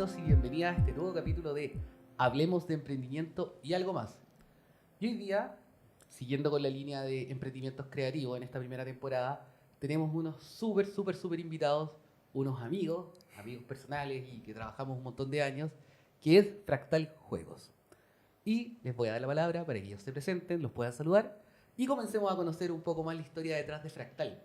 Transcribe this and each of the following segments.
bienvenidos y bienvenidas a este nuevo capítulo de Hablemos de Emprendimiento y algo más. Y hoy día, siguiendo con la línea de emprendimientos creativos en esta primera temporada, tenemos unos súper invitados, unos amigos personales y que trabajamos un montón de años, que es Fractal Juegos. Y les voy a dar la palabra para que ellos se presenten, los puedan saludar y comencemos a conocer un poco más la historia detrás de Fractal.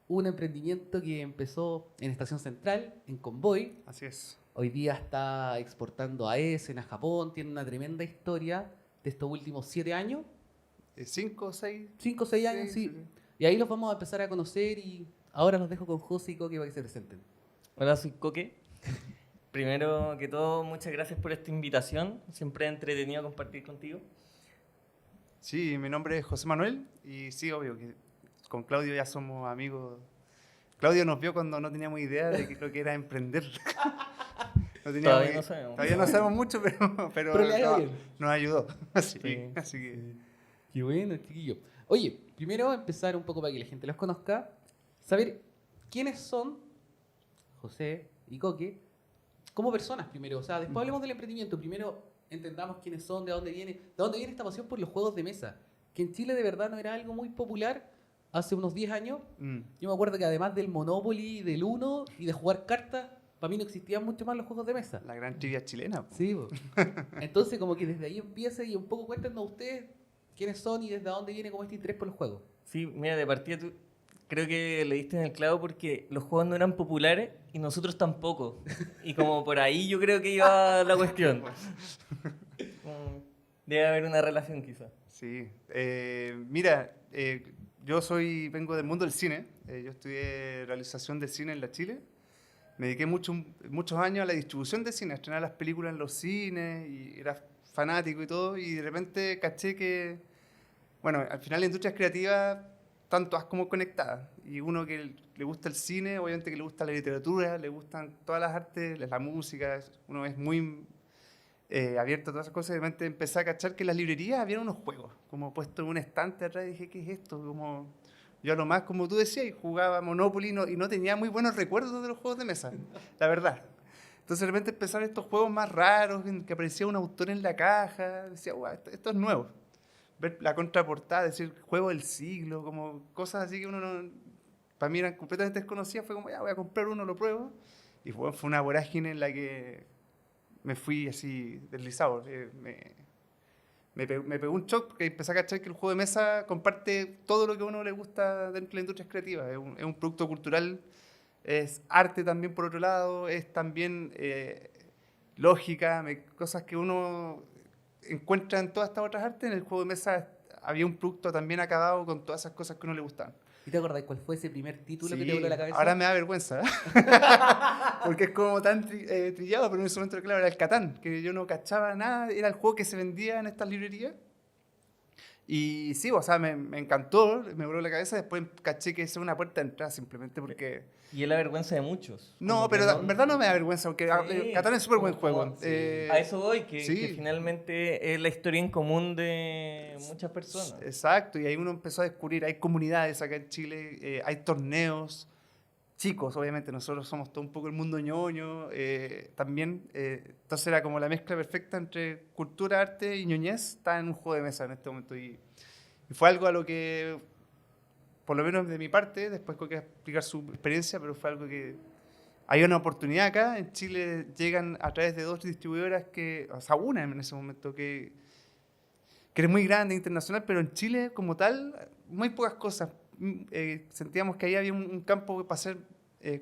Un emprendimiento que empezó en Estación Central, en Convoy. Así es. Hoy día está exportando a Essen, a Japón. Tiene una tremenda historia de estos últimos 7 años. 5 o 6. 5 o 6 años, sí. Y ahí los vamos a empezar a conocer y ahora los dejo con José y Coque para que se presenten. Hola, soy Coque. Primero que todo, muchas gracias por esta invitación. Siempre es entretenido compartir contigo. Sí, mi nombre es José Manuel y sí, obvio que con Claudio ya somos amigos. Claudio nos vio cuando no teníamos idea de lo que era emprender. Todavía no sabemos. Todavía no sabemos mucho, pero nos ayudó. Así que... Qué bueno, chiquillo. Oye, primero empezar un poco para que la gente los conozca. Saber quiénes son José y Coque como personas primero. O sea, después hablemos del emprendimiento. Primero entendamos quiénes son, de dónde viene esta pasión por los juegos de mesa. Que en Chile de verdad no era algo muy popular hace unos 10 años. Yo me acuerdo que además del Monopoly, del Uno y de jugar cartas, para mí no existían mucho más los juegos de mesa. La gran trivia chilena. Sí, entonces como que desde ahí empieza y un poco cuéntenos ustedes quiénes son y desde dónde viene como este interés por los juegos. Sí, mira, de partida tú creo que le diste en el clavo porque los juegos no eran populares y nosotros tampoco. Y como por ahí yo creo que iba la cuestión. Debe haber una relación quizás. Sí. Mira, yo vengo del mundo del cine. Yo estudié realización de cine en la Chile. Me dediqué muchos años a la distribución de cine, a estrenar las películas en los cines y era fanático y todo. Y de repente caché que, bueno, al final la industria creativa están todas como conectadas. Y uno que le gusta el cine, obviamente que le gusta la literatura, le gustan todas las artes, la música. Uno es muy abierto a todas esas cosas. Y de repente empecé a cachar que en las librerías había unos juegos, como puesto en un estante atrás. Y dije, ¿qué es esto? Yo a lo más, como tú decías, jugaba Monopoly y no tenía muy buenos recuerdos de los juegos de mesa, la verdad. Entonces de repente empezaron estos juegos más raros, en que aparecía un autor en la caja, decía, guau, esto es nuevo. Ver la contraportada, decir, juego del siglo, como cosas así que uno no, para mí eran completamente desconocidas, fue como, ya voy a comprar uno, lo pruebo. Y fue una vorágine en la que me fui así deslizado. Me pegó un shock porque empecé a cachar que el juego de mesa comparte todo lo que a uno le gusta dentro de la industria creativa. Es un producto cultural, es arte también por otro lado, es también lógica, cosas que uno encuentra en todas estas otras artes. En el juego de mesa había un producto también acabado con todas esas cosas que a uno le gustan. ¿Y te acordás cuál fue ese primer título Sí, que te voló la cabeza? Ahora me da vergüenza, porque es como tan trillado, pero en ese momento, claro, era el Catán, que yo no cachaba nada, era el juego que se vendía en estas librerías. Y sí, o sea, me encantó, me voló la cabeza, después caché que es una puerta de entrada simplemente porque... Y es la vergüenza de muchos. No, pero en verdad no me da vergüenza, porque Catán es súper buen juego. Sí. A eso voy, que sí. finalmente es la historia en común de muchas personas. Exacto, y ahí uno empezó a descubrir, hay comunidades acá en Chile, hay torneos, chicos, obviamente, nosotros somos todo un poco el mundo ñoño, también, entonces era como la mezcla perfecta entre cultura, arte y ñoñez, está en un juego de mesa en este momento, y fue algo a lo que, por lo menos de mi parte, después tengo que explicar su experiencia, pero fue algo que hay una oportunidad acá, en Chile llegan a través de 2 distribuidoras o sea, una en ese momento que es muy grande, internacional, pero en Chile como tal, muy pocas cosas. Sentíamos que ahí había un campo para hacer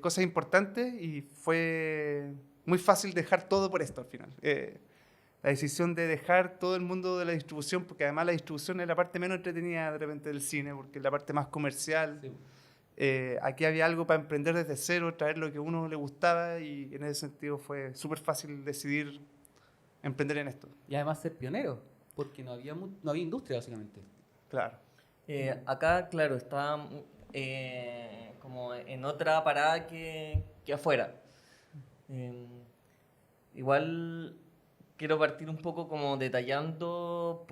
cosas importantes y fue muy fácil dejar todo por esto al final. La decisión de dejar todo el mundo de la distribución, porque además la distribución es la parte menos entretenida de repente del cine, porque es la parte más comercial. Sí. Aquí había algo para emprender desde cero, traer lo que a uno le gustaba y en ese sentido fue súper fácil decidir emprender en esto. Y además ser pionero, porque no había industria básicamente. Claro. Acá, claro, está como en otra parada que afuera. Igual quiero partir un poco como detallando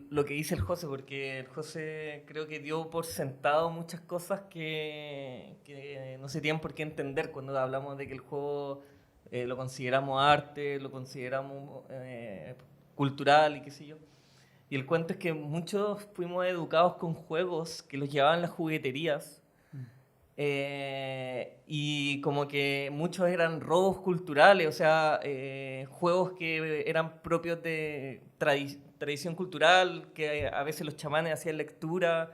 lo que dice el José, porque el José creo que dio por sentado muchas cosas que no se tienen por qué entender cuando hablamos de que el juego lo consideramos arte, lo consideramos cultural y qué sé yo. Y el cuento es que muchos fuimos educados con juegos que los llevaban las jugueterías. Y como que muchos eran robos culturales, o sea, juegos que eran propios de tradición cultural, que a veces los chamanes hacían lectura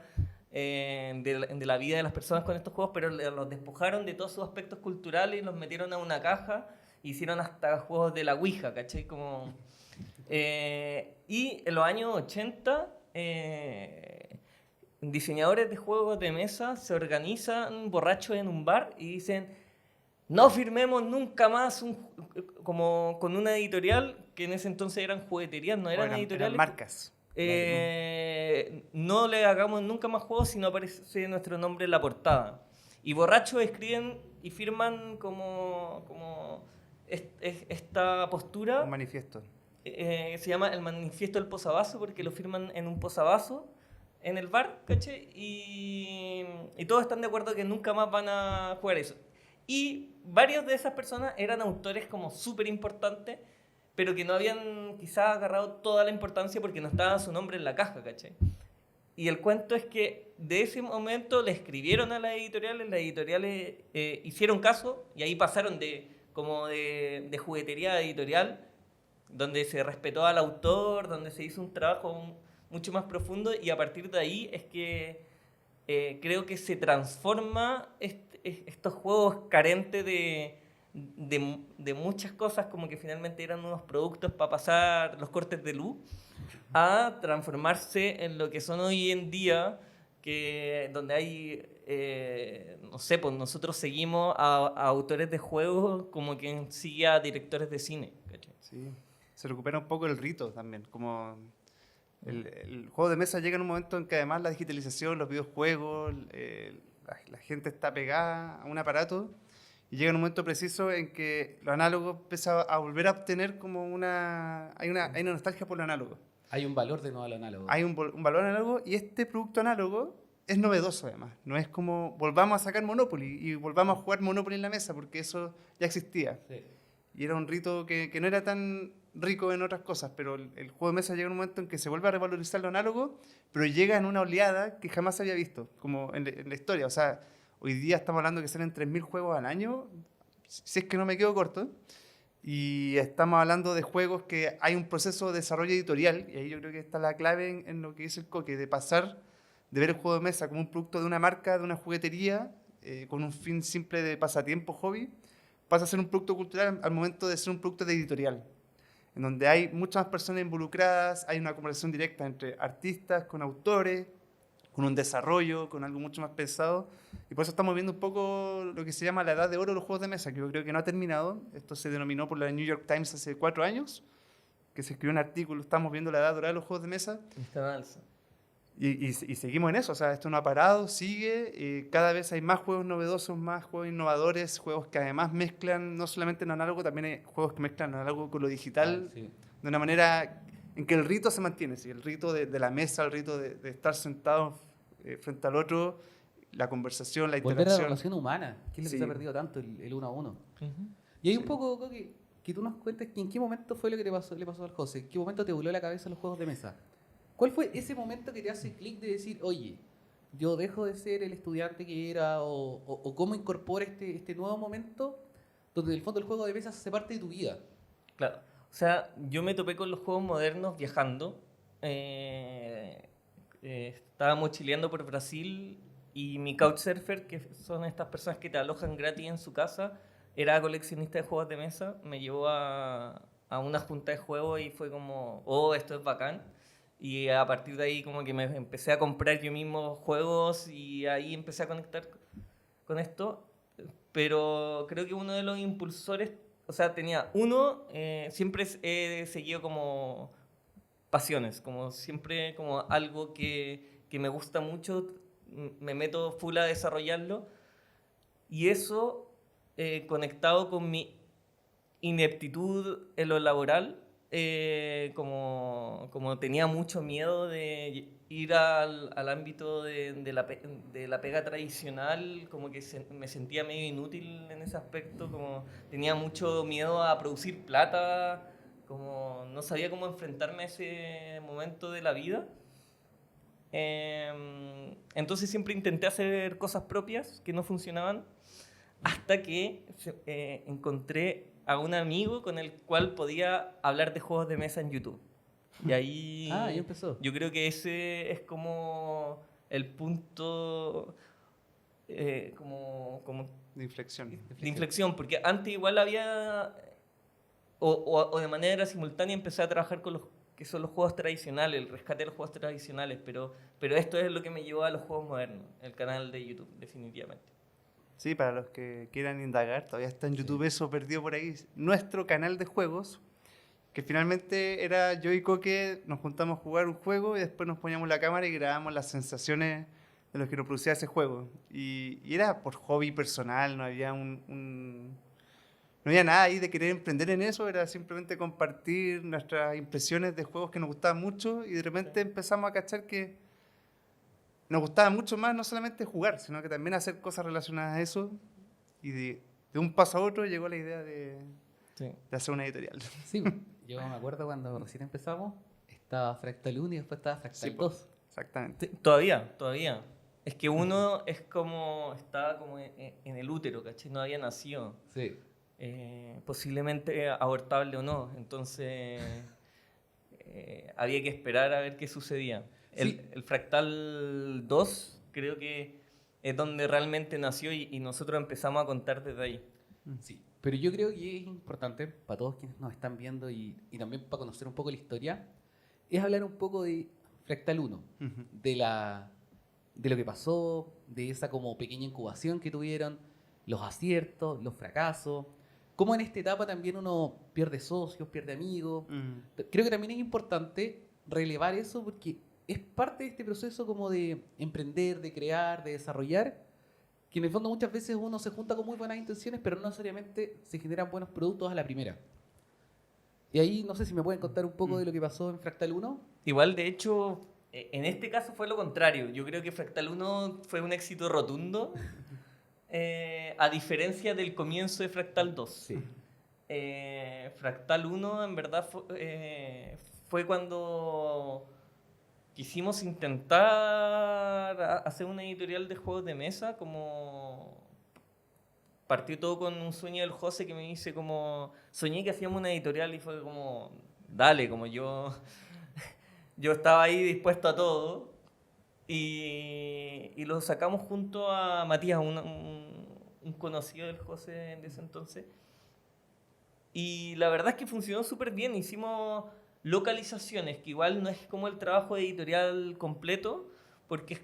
de la vida de las personas con estos juegos, pero los despojaron de todos sus aspectos culturales y los metieron a una caja, hicieron hasta juegos de la Ouija, ¿cachai? Como, y en los años 80... diseñadores de juegos de mesa se organizan borrachos en un bar y dicen: no firmemos nunca más como con una editorial, que en ese entonces eran jugueterías, no eran editoriales. Eran marcas. No le hagamos nunca más juegos si no aparece nuestro nombre en la portada. Y borrachos escriben y firman como esta postura. Un manifiesto. Se llama el manifiesto del posavasos, porque lo firman en un posavasos en el bar, ¿cachai? Y todos están de acuerdo que nunca más van a jugar eso. Y varios de esas personas eran autores como súper importantes, pero que no habían quizás agarrado toda la importancia porque no estaba su nombre en la caja, ¿cachai? Y el cuento es que de ese momento le escribieron a las editoriales hicieron caso, y ahí pasaron de juguetería a editorial, donde se respetó al autor, donde se hizo un trabajo mucho más profundo, y a partir de ahí es que creo que se transforma estos juegos carentes de muchas cosas, como que finalmente eran unos productos para pasar los cortes de luz, a transformarse en lo que son hoy en día, donde hay, no sé, pues nosotros seguimos a autores de juegos como quien sigue a directores de cine, ¿cachai? Sí, se recupera un poco el rito también, como... El juego de mesa llega en un momento en que además la digitalización, los videojuegos, la gente está pegada a un aparato, y llega en un momento preciso en que lo análogo empieza a volver a obtener como hay una nostalgia por lo análogo. Hay un valor de nuevo a lo análogo. Hay un valor análogo, y este producto análogo es novedoso además. No es como volvamos a sacar Monopoly y volvamos a jugar Monopoly en la mesa, porque eso ya existía. Sí. Y era un rito que no era tan rico en otras cosas, pero el juego de mesa llega en un momento en que se vuelve a revalorizar lo análogo, pero llega en una oleada que jamás se había visto, como en la historia. O sea, hoy día estamos hablando que salen 3.000 juegos al año, si es que no me quedo corto, y estamos hablando de juegos que hay un proceso de desarrollo editorial, y ahí yo creo que está la clave en lo que dice el Coque, de pasar de ver el juego de mesa como un producto de una marca, de una juguetería, con un fin simple de pasatiempo, hobby, pasa a ser un producto cultural al momento de ser un producto de editorial, en donde hay muchas más personas involucradas, hay una conversación directa entre artistas, con autores, con un desarrollo, con algo mucho más pensado, y por eso estamos viendo un poco lo que se llama la edad de oro de los juegos de mesa, que yo creo que no ha terminado. Esto se denominó por la New York Times hace 4 años, que se escribió un artículo, estamos viendo la edad dorada de los juegos de mesa. Está en alza. Y seguimos en eso, o sea, esto no ha parado, sigue, cada vez hay más juegos novedosos, más juegos innovadores, juegos que además mezclan, no solamente en análogo, también hay juegos que mezclan análogo con lo digital, Sí. de una manera en que el rito se mantiene, ¿sí? El rito de la mesa, el rito de estar sentados frente al otro, la conversación, la Volver a la interacción. relación humana, que es lo que Sí. se ha perdido tanto, el uno a uno. Y hay un poco, Coque, que tú nos cuentes que en qué momento fue lo que le pasó al José, en qué momento te voló la cabeza los juegos de mesa. ¿Cuál fue ese momento que te hace clic de decir, oye, yo dejo de ser el estudiante que era, o cómo incorpora este nuevo momento donde en el fondo el juego de mesa se hace parte de tu vida? Claro. O sea, yo me topé con los juegos modernos viajando. Estaba mochileando por Brasil y mi couchsurfer, que son estas personas que te alojan gratis en su casa, era coleccionista de juegos de mesa. Me llevó a una junta de juegos y fue como, oh, esto es bacán. Y a partir de ahí como que me empecé a comprar yo mismo juegos y ahí empecé a conectar con esto. Pero creo que uno de los impulsores, o sea, siempre he seguido como pasiones, como siempre como algo que me gusta mucho, me meto full a desarrollarlo, y eso conectado con mi ineptitud en lo laboral, como tenía mucho miedo de ir al ámbito de la pega tradicional, como que me sentía medio inútil en ese aspecto, como tenía mucho miedo a producir plata, como no sabía cómo enfrentarme a ese momento de la vida. Entonces siempre intenté hacer cosas propias que no funcionaban hasta que encontré a un amigo con el cual podía hablar de juegos de mesa en YouTube. Y ahí Ahí empezó. yo creo que ese es como el punto como De inflexión. de inflexión, porque antes igual había, o de manera simultánea empecé a trabajar con los que son los juegos tradicionales, el rescate de los juegos tradicionales, pero esto es lo que me llevó a los juegos modernos, el canal de YouTube, definitivamente. Sí, para los que quieran indagar, todavía está en YouTube eso perdido por ahí. Nuestro canal de juegos, que finalmente era yo y Coque, nos juntamos a jugar un juego y después nos poníamos la cámara y grabábamos las sensaciones de lo que nos producía ese juego. Y era por hobby personal, no había no había nada ahí de querer emprender en eso, era simplemente compartir nuestras impresiones de juegos que nos gustaban mucho y de repente empezamos a cachar que nos gustaba mucho más no solamente jugar, sino que también hacer cosas relacionadas a eso. Y de un paso a otro llegó la idea de hacer una editorial. Sí, yo me acuerdo cuando recién empezamos, estaba Fractal 1 y después estaba Fractal Sí, pues. 2. Exactamente. Todavía. Es que uno es como, estaba como en el útero, ¿cachai? No había nacido. Sí. Posiblemente abortable o no. Entonces, había que esperar a ver qué sucedía. Sí. El Fractal 2 creo que es donde realmente nació y nosotros empezamos a contar desde ahí. Sí, pero yo creo que es importante para todos quienes nos están viendo y también para conocer un poco la historia, es hablar un poco de Fractal 1, Ujú. de lo que pasó, de esa como pequeña incubación que tuvieron, los aciertos, los fracasos, cómo en esta etapa también uno pierde socios, pierde amigos. Creo que también es importante relevar eso porque es parte de este proceso como de emprender, de crear, de desarrollar, que en el fondo muchas veces uno se junta con muy buenas intenciones, pero no necesariamente se generan buenos productos a la primera. Y ahí no sé si me pueden contar un poco de lo que pasó en Fractal 1. Igual, de hecho, en este caso fue lo contrario. Yo creo que Fractal 1 fue un éxito rotundo, a diferencia del comienzo de Fractal 2. Sí. Fractal 1 en verdad fue cuando quisimos intentar hacer una editorial de juegos de mesa, como partió todo con un sueño del José que me dice como, soñé que hacíamos una editorial y fue como, dale, como yo estaba ahí dispuesto a todo y lo sacamos junto a Matías, un conocido del José de ese entonces. Y la verdad es que funcionó súper bien, hicimos localizaciones, que igual no es como el trabajo editorial completo, porque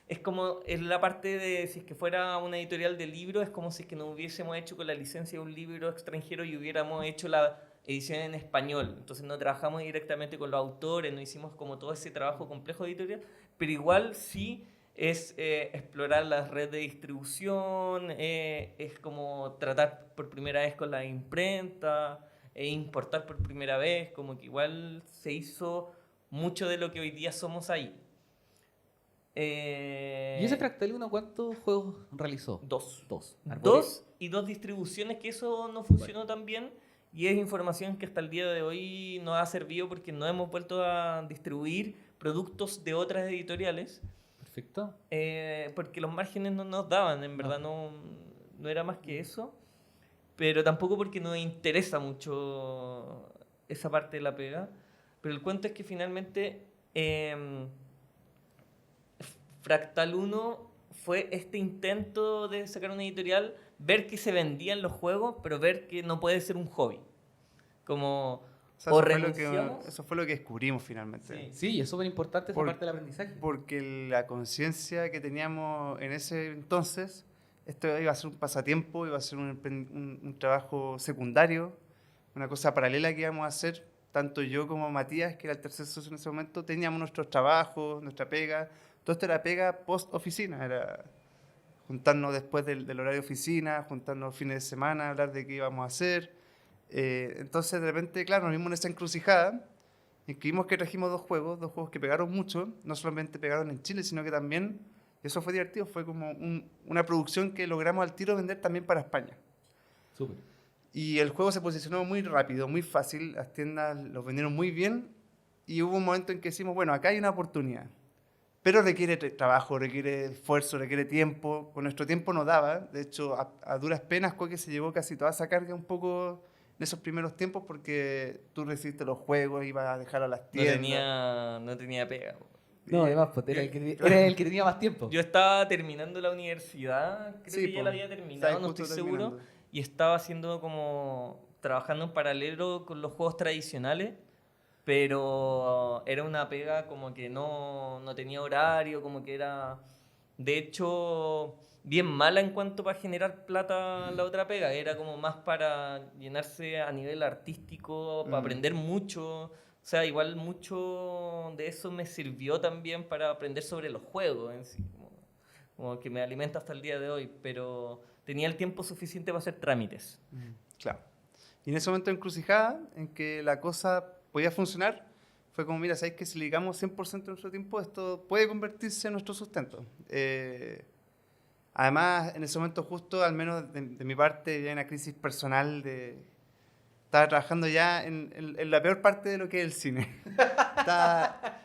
es como es la parte de, si es que fuera una editorial de libros, es como si es que no hubiésemos hecho con la licencia de un libro extranjero y hubiéramos hecho la edición en español. Entonces no trabajamos directamente con los autores, no hicimos como todo ese trabajo complejo editorial, pero igual sí es explorar la red de distribución, es como tratar por primera vez con la imprenta, importar por primera vez, como que igual se hizo mucho de lo que hoy día somos ahí. ¿Y ese Fractal 1 cuántos juegos realizó? Dos. Dos. Dos y dos distribuciones, que eso no funcionó tan bien. Y es información que hasta el día de hoy nos ha servido porque no hemos vuelto a distribuir productos de otras editoriales. Perfecto. Porque los márgenes no nos daban, en verdad no era más que eso. Pero tampoco porque nos interesa mucho esa parte de la pega. Pero el cuento es que finalmente Fractal 1 fue este intento de sacar una editorial, ver que se vendían los juegos, pero ver que no puede ser un hobby. Como, o renunciamos. Eso fue lo que descubrimos finalmente. Sí, y es súper importante esa parte del aprendizaje. Porque la conciencia que teníamos en ese entonces, esto iba a ser un pasatiempo, iba a ser un trabajo secundario, una cosa paralela que íbamos a hacer. Tanto yo como Matías, que era el tercer socio en ese momento, teníamos nuestros trabajos, nuestra pega. Todo esto era pega post-oficina, era juntarnos después del horario de oficina, juntarnos fines de semana, hablar de qué íbamos a hacer. Entonces, de repente, claro, nos vimos en esa encrucijada y vimos que trajimos dos juegos que pegaron mucho, no solamente pegaron en Chile, sino que también, y eso fue divertido, fue como una producción que logramos al tiro vender también para España. Súper. Y el juego se posicionó muy rápido, muy fácil, las tiendas los vendieron muy bien y hubo un momento en que decimos, bueno, acá hay una oportunidad, pero requiere trabajo, requiere esfuerzo, requiere tiempo. Con nuestro tiempo no daba, de hecho, a duras penas Quake se llevó casi toda esa carga un poco en esos primeros tiempos porque tú recibiste los juegos, ibas a dejar a las tiendas. No tenía pega. No, además, pues, era el que tenía más tiempo. Yo estaba terminando la universidad, creo Sí, que ya po. la había terminado, Estabas no justo estoy seguro, terminando. y estaba haciendo como, trabajando en paralelo con los juegos tradicionales, pero era una pega como que no tenía horario, como que era, de hecho, bien mala en cuanto para generar plata la otra pega, era como más para llenarse a nivel artístico, para aprender mucho. O sea, igual mucho de eso me sirvió también para aprender sobre los juegos en sí, como que me alimenta hasta el día de hoy, pero tenía el tiempo suficiente para hacer trámites. Claro. Y en ese momento de encrucijada, en que la cosa podía funcionar, fue como, mira, ¿sabéis que si le dedicamos 100% de nuestro tiempo, esto puede convertirse en nuestro sustento? Además, en ese momento justo, al menos de mi parte, ya hay una crisis personal estaba trabajando ya en la peor parte de lo que es el cine. Estaba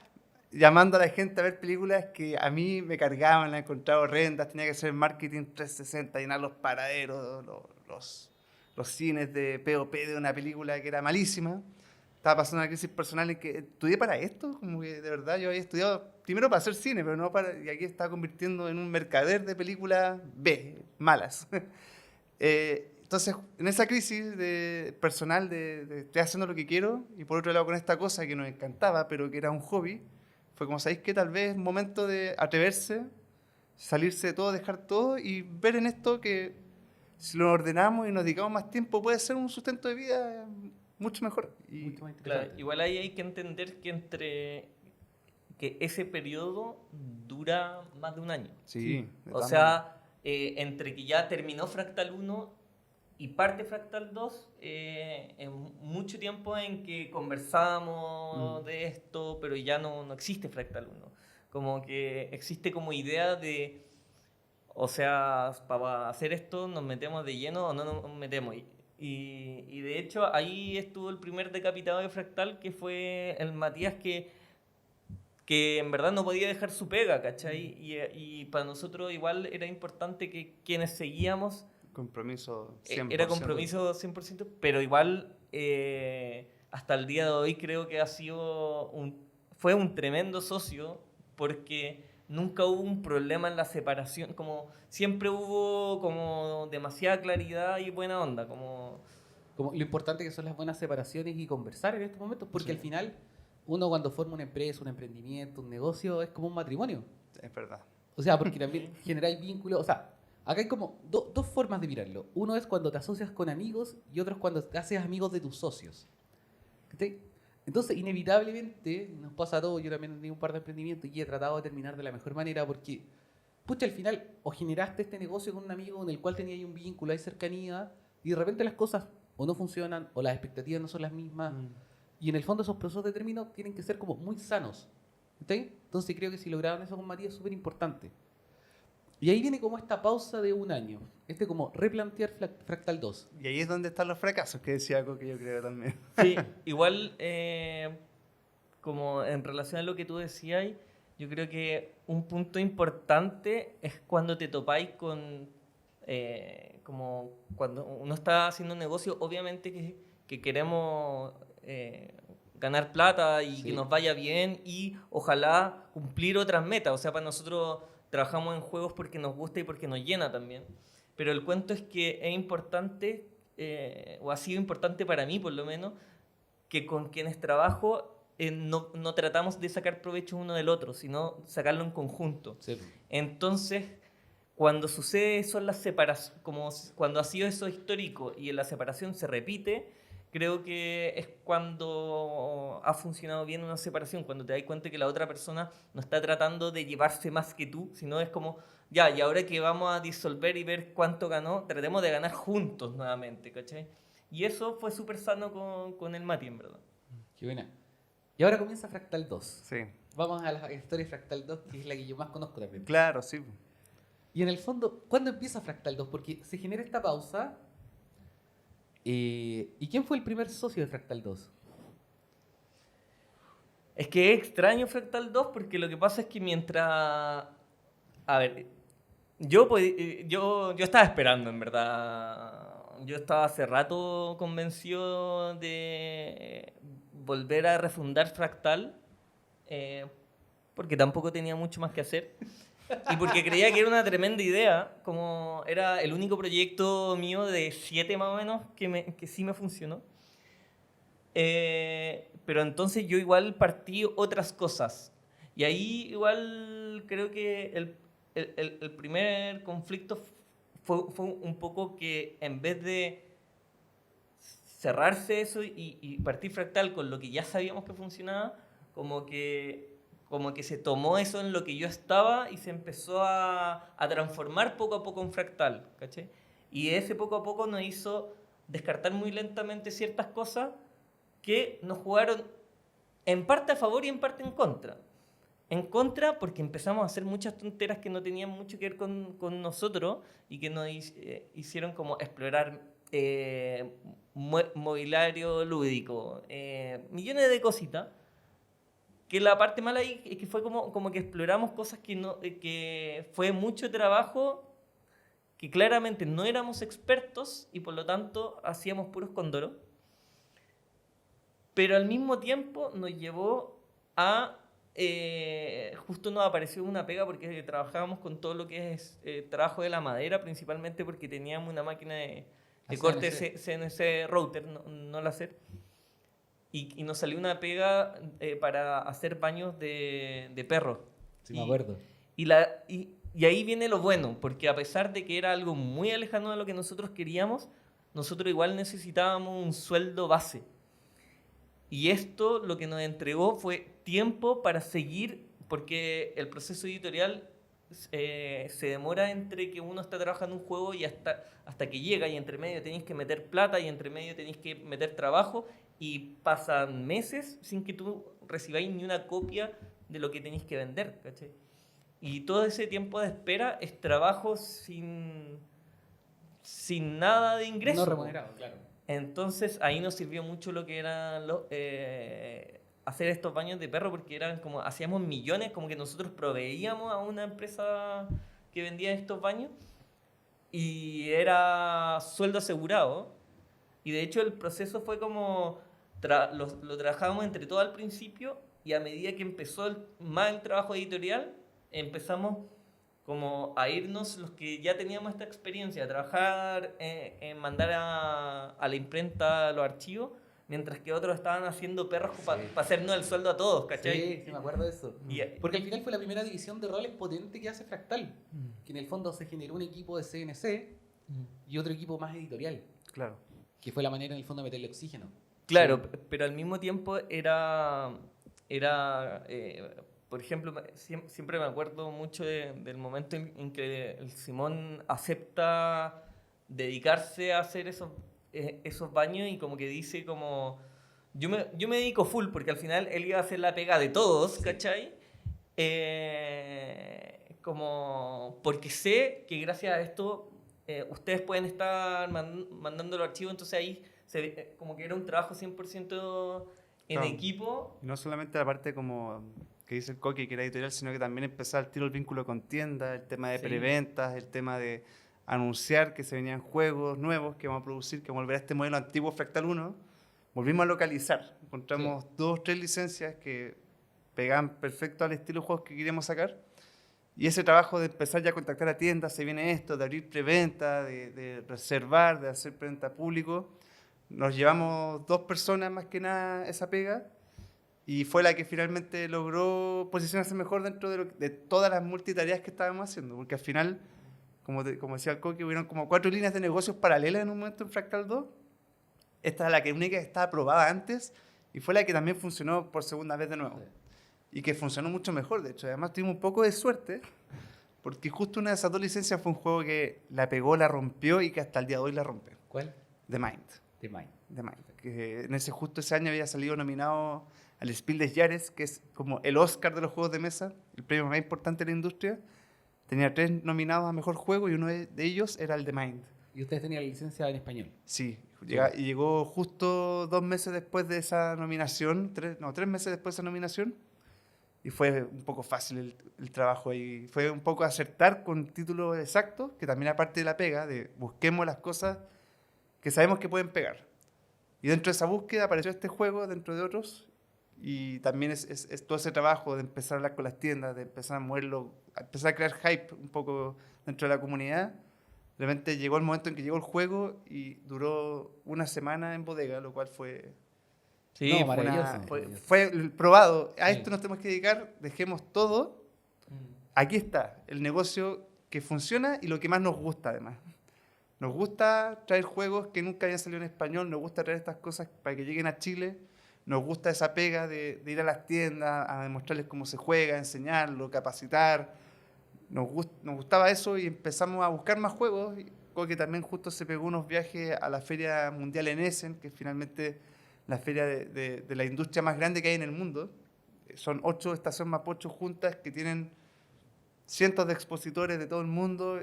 llamando a la gente a ver películas que a mí me cargaban, las encontraba horrendas, tenía que hacer marketing 360, llenar los paraderos, los cines de P.O.P. de una película que era malísima. Estaba pasando una crisis personal en que estudié para esto, como que de verdad yo había estudiado primero para hacer cine, pero no para, y aquí estaba convirtiendo en un mercader de películas B, malas. Entonces, en esa crisis personal de estoy haciendo lo que quiero, y por otro lado con esta cosa que nos encantaba, pero que era un hobby, fue como, ¿sabéis qué? Tal vez es momento de atreverse, salirse de todo, dejar todo y ver en esto que si lo ordenamos y nos dedicamos más tiempo puede ser un sustento de vida mucho mejor. Y Mucho más Claro, interesante. igual ahí hay que entender que ese periodo dura más de un año. sí, de O todas maneras. sea, entre que ya terminó Fractal 1 y parte Fractal 2, en mucho tiempo en que conversábamos de esto, pero ya no existe Fractal 1. Como que existe como idea de, o sea, para hacer esto nos metemos de lleno o no nos metemos. Y de hecho ahí estuvo el primer decapitado de Fractal, que fue el Matías, que en verdad no podía dejar su pega, ¿cachai? Y para nosotros igual era importante que quienes seguíamos, Compromiso 100%. era compromiso 100%, pero igual hasta el día de hoy creo que fue un tremendo socio, porque nunca hubo un problema en la separación, como siempre hubo como demasiada claridad y buena onda, como... Como lo importante que son las buenas separaciones y conversar en estos momentos, porque Sí. al final uno cuando forma una empresa, un emprendimiento, un negocio, es como un matrimonio. Es verdad. O sea, porque también generáis vínculos. O sea, acá hay como dos formas de mirarlo. Uno es cuando te asocias con amigos y otro es cuando te haces amigos de tus socios. ¿Cachai? Entonces, inevitablemente, nos pasa a todos, yo también he tenido un par de emprendimientos y he tratado de terminar de la mejor manera porque, pucha, al final, o generaste este negocio con un amigo con el cual tenías un vínculo, hay cercanía, y de repente las cosas o no funcionan o las expectativas no son las mismas. Y en el fondo esos procesos de término tienen que ser como muy sanos. ¿Entendés? Entonces creo que si lograron eso con Matías es súper importante. Y ahí viene como esta pausa de un año. Como replantear Fractal 2. Y ahí es donde están los fracasos, que decía algo que yo creo también. Sí, igual como en relación a lo que tú decías, yo creo que un punto importante es cuando te topáis con, como cuando uno está haciendo un negocio, obviamente que queremos ganar plata y Sí. que nos vaya bien y ojalá cumplir otras metas. O sea, para nosotros trabajamos en juegos porque nos gusta y porque nos llena también. Pero el cuento es que es importante, o ha sido importante para mí por lo menos, que con quienes trabajo no tratamos de sacar provecho uno del otro, sino sacarlo en conjunto. Sí. Entonces, cuando sucede eso en la separación, como cuando ha sido eso histórico y en la separación se repite, creo que es cuando ha funcionado bien una separación, cuando te das cuenta que la otra persona no está tratando de llevarse más que tú, sino es como, ya, y ahora que vamos a disolver y ver cuánto ganó, tratemos de ganar juntos nuevamente, ¿cachai? Y eso fue súper sano con el Mati, en verdad. Qué buena. Y ahora comienza Fractal 2. Sí, Vamos a la historia de Fractal 2, que es la que yo más conozco también. claro, sí. Y en el fondo, ¿cuándo empieza Fractal 2? Porque se genera esta pausa. ¿Y quién fue el primer socio de Fractal 2? Es que es extraño Fractal 2 porque lo que pasa es que mientras... A ver, yo estaba esperando, en verdad. Yo estaba hace rato convencido de volver a refundar Fractal, porque tampoco tenía mucho más que hacer. Y porque creía que era una tremenda idea, como era el único proyecto mío de 7 más o menos que sí me funcionó. Pero entonces yo igual partí otras cosas. Y ahí igual creo que el primer conflicto fue un poco que en vez de cerrarse eso y partir Fractal con lo que ya sabíamos que funcionaba, como que se tomó eso en lo que yo estaba y se empezó a transformar poco a poco en Fractal, ¿cachai? Y ese poco a poco nos hizo descartar muy lentamente ciertas cosas que nos jugaron en parte a favor y en parte en contra. En contra porque empezamos a hacer muchas tonteras que no tenían mucho que ver con nosotros y que nos hicieron como explorar mobiliario lúdico, millones de cositas. Que la parte mala ahí es que fue como que exploramos cosas que fue mucho trabajo, que claramente no éramos expertos y por lo tanto hacíamos puros condoros. Pero al mismo tiempo nos llevó a... justo nos apareció una pega porque trabajábamos con todo lo que es trabajo de la madera, principalmente porque teníamos una máquina de corte CNC router, no láser. Y nos salió una pega para hacer baños de perros. Sí, me acuerdo. Y ahí viene lo bueno, porque a pesar de que era algo muy alejado de lo que nosotros queríamos, nosotros igual necesitábamos un sueldo base. Y esto lo que nos entregó fue tiempo para seguir, porque el proceso editorial se demora entre que uno está trabajando un juego y hasta que llega, y entre medio tenéis que meter plata y entre medio tenéis que meter trabajo, y pasan meses sin que tú recibáis ni una copia de lo que tenéis que vender, ¿cachai? Y todo ese tiempo de espera es trabajo sin nada de ingreso. No remunerado, claro. Entonces ahí nos sirvió mucho lo que era hacer estos baños de perro, porque eran como, hacíamos millones, como que nosotros proveíamos a una empresa que vendía estos baños y era sueldo asegurado. Y de hecho el proceso fue como, lo trabajábamos entre todo al principio, y a medida que empezó más el trabajo editorial, empezamos como a irnos los que ya teníamos esta experiencia, a trabajar en mandar a la imprenta los archivos, mientras que otros estaban haciendo perros para hacernos el sueldo a todos, ¿cachai? Sí, me acuerdo de eso. Porque al final fue la primera división de roles potente que hace Fractal, que en el fondo se generó un equipo de CNC y otro equipo más editorial, Claro. que fue la manera en el fondo de meterle oxígeno. Claro, pero al mismo tiempo era por ejemplo, siempre me acuerdo mucho del momento en que el Simón acepta dedicarse a hacer esos baños y como que dice como... Yo me dedico full porque al final él iba a hacer la pega de todos, ¿cachai? Como porque sé que gracias a esto ustedes pueden estar mandando los archivos, entonces ahí como que era un trabajo 100% en Claro. equipo. Y no solamente la parte como que dice el Coqui, que era editorial, sino que también empezar el tiro el vínculo con tiendas, el tema de Sí. preventas, el tema de anunciar que se venían juegos nuevos que vamos a producir, que vamos a volver a este modelo antiguo Fractal 1. Volvimos a localizar. Encontramos 2 o 3 licencias que pegaban perfecto al estilo de juegos que queríamos sacar. Y ese trabajo de empezar ya a contactar a tiendas, se viene esto, de abrir preventa, de reservar, de hacer preventa público. Nos llevamos 2 personas más que nada esa pega, y fue la que finalmente logró posicionarse mejor dentro de todas las multitareas que estábamos haciendo, porque al final, como decía el Coqui, hubieron como 4 líneas de negocios paralelas en un momento en Fractal 2. Esta es la única que estaba aprobada antes y fue la que también funcionó por segunda vez de nuevo. Y que funcionó mucho mejor, de hecho. Además tuvimos un poco de suerte, porque justo una de esas 2 licencias fue un juego que la pegó, la rompió y que hasta el día de hoy la rompe. ¿Cuál? The Mind. The Mind. The Mind, que justo ese año había salido nominado al Spiel des Jahres, que es como el Oscar de los juegos de mesa, el premio más importante de la industria. Tenía 3 nominados a Mejor Juego y uno de ellos era el The Mind. ¿Y ustedes tenían la licencia en español? Sí, y llegó justo 2 meses después de esa nominación, 3 meses después de esa nominación, y fue un poco fácil el trabajo ahí. Fue un poco acertar con títulos exactos, que también aparte de la pega, de busquemos las cosas que sabemos que pueden pegar. Y dentro de esa búsqueda apareció este juego, dentro de otros, y también es todo ese trabajo de empezar a hablar con las tiendas, de empezar a moverlo, a empezar a crear hype un poco dentro de la comunidad. De repente llegó el momento en que llegó el juego y duró una semana en bodega, lo cual fue... Sí, No, maravilloso. Fue el probado. A Sí. esto nos tenemos que dedicar, dejemos todo. Aquí está, el negocio que funciona y lo que más nos gusta además. Nos gusta traer juegos que nunca habían salido en español, nos gusta traer estas cosas para que lleguen a Chile, nos gusta esa pega de ir a las tiendas, a demostrarles cómo se juega, enseñarlo, capacitar. Nos gustaba eso y empezamos a buscar más juegos, porque también justo se pegó unos viajes a la Feria Mundial en Essen, que es finalmente la feria de la industria más grande que hay en el mundo. Son 8 estaciones Mapocho juntas que tienen cientos de expositores de todo el mundo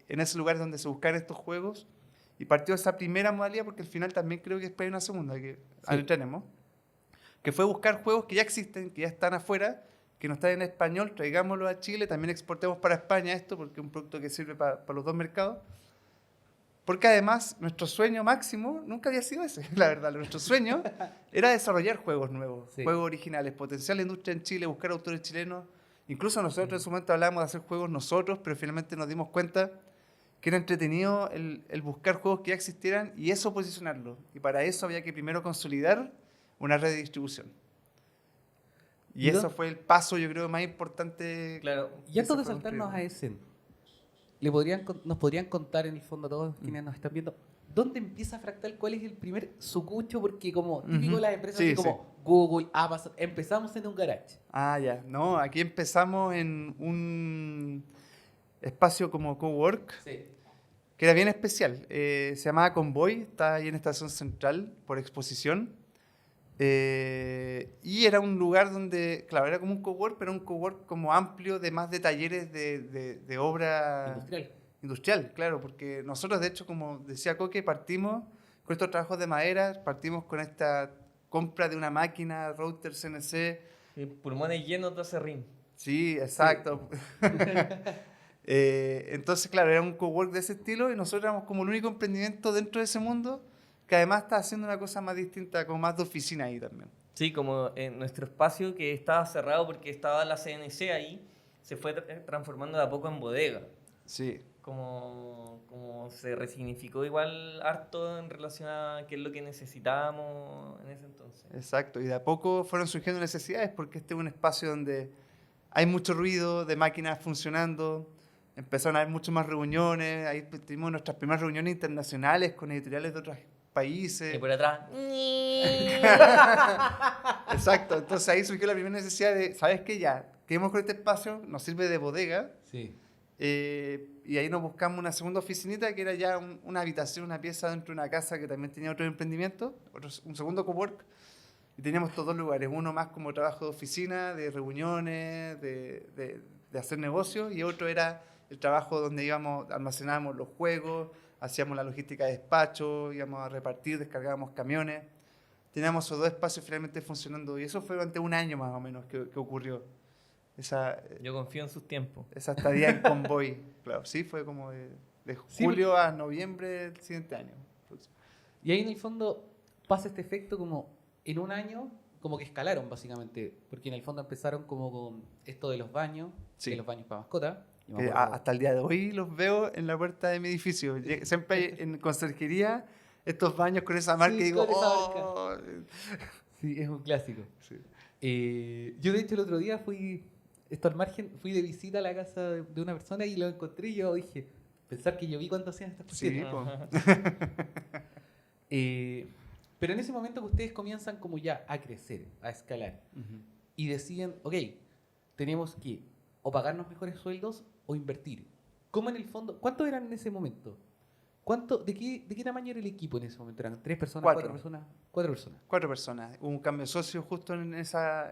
en ese lugar donde se buscan estos juegos. Y partió esa primera modalidad, porque al final también creo que después hay una segunda que tenemos, que fue buscar juegos que ya existen, que ya están afuera, que no están en español, traigámoslos a Chile, también exportemos para España esto, porque es un producto que sirve para los dos mercados. Porque además, nuestro sueño máximo nunca había sido ese, la verdad. Nuestro sueño era desarrollar juegos nuevos, juegos originales, potenciar la industria en Chile, buscar autores chilenos. Incluso nosotros en su momento hablábamos de hacer juegos nosotros, pero finalmente nos dimos cuenta que era entretenido el buscar juegos que ya existieran y eso posicionarlo. Y para eso había que primero consolidar una red de distribución. Y eso fue el paso, yo creo, más importante. Claro. Y antes de saltarnos a Essen, ¿nos podrían contar en el fondo a todos quienes nos están viendo dónde empieza Fractal? ¿Cuál es el primer sucucho? Porque como típico de las empresas así como Google, Amazon, empezamos en un garage. Ah, ya. No, aquí empezamos en un espacio como cowork, que era bien especial. Se llamaba Convoy, está ahí en Estación Central por exposición. Y era un lugar donde, claro, era como un cowork, pero un cowork como amplio de más de talleres de obra industrial, claro, porque nosotros, de hecho, como decía Coque, partimos con estos trabajos de madera, partimos con esta compra de una máquina, router CNC. Pulmones llenos de acerrín. Sí, exacto. Sí. Entonces, claro, era un cowork de ese estilo y nosotros éramos como el único emprendimiento dentro de ese mundo que además está haciendo una cosa más distinta, como más de oficina ahí también. Sí, como en nuestro espacio que estaba cerrado porque estaba la CNC ahí, se fue transformando de a poco en bodega. Sí. Como se resignificó igual harto en relación a qué es lo que necesitábamos en ese entonces. Exacto, y de a poco fueron surgiendo necesidades porque este es un espacio donde hay mucho ruido de máquinas funcionando, empezaron a haber muchas más reuniones, ahí tuvimos nuestras primeras reuniones internacionales con editoriales de otros países. Y por atrás. Exacto, entonces ahí surgió la primera necesidad de, ¿sabes qué? Ya, queremos con este espacio, nos sirve de bodega. Sí. Y ahí nos buscamos una segunda oficinita que era ya una habitación, una pieza dentro de una casa que también tenía otro emprendimiento, un segundo cowork. Y teníamos estos dos lugares, uno más como trabajo de oficina, de reuniones, de hacer negocios, y otro era el trabajo donde íbamos, almacenábamos los juegos, hacíamos la logística de despacho, íbamos a repartir, descargábamos camiones. Teníamos esos dos espacios finalmente funcionando y eso fue durante un año más o menos que ocurrió. Yo confío en sus tiempos. Esa estadía en Convoy, claro, sí, fue como de julio a noviembre del siguiente año. Y ahí en el fondo pasa este efecto como en un año, como que escalaron básicamente, porque en el fondo empezaron como con esto de los baños, de los baños para mascotas. Hasta el día de hoy los veo en la puerta de mi edificio. Siempre hay en conserjería estos baños con esa marca y digo, ¡oh! Sí, es un clásico. Sí. Yo de hecho el otro día fui de visita a la casa de una persona y lo encontré y yo dije, pensar que yo vi cuando hacían estas cuestiones. Sí, pero en ese momento que ustedes comienzan como ya a crecer, a escalar, y deciden, ok, tenemos que o pagarnos mejores sueldos o invertir. ¿Cómo en el fondo? ¿Cuántos eran en ese momento? ¿De qué tamaño era el equipo en ese momento? ¿Eran 3 personas, Cuatro. 4 personas? 4 personas. 4 personas. Hubo un cambio de socio justo en esa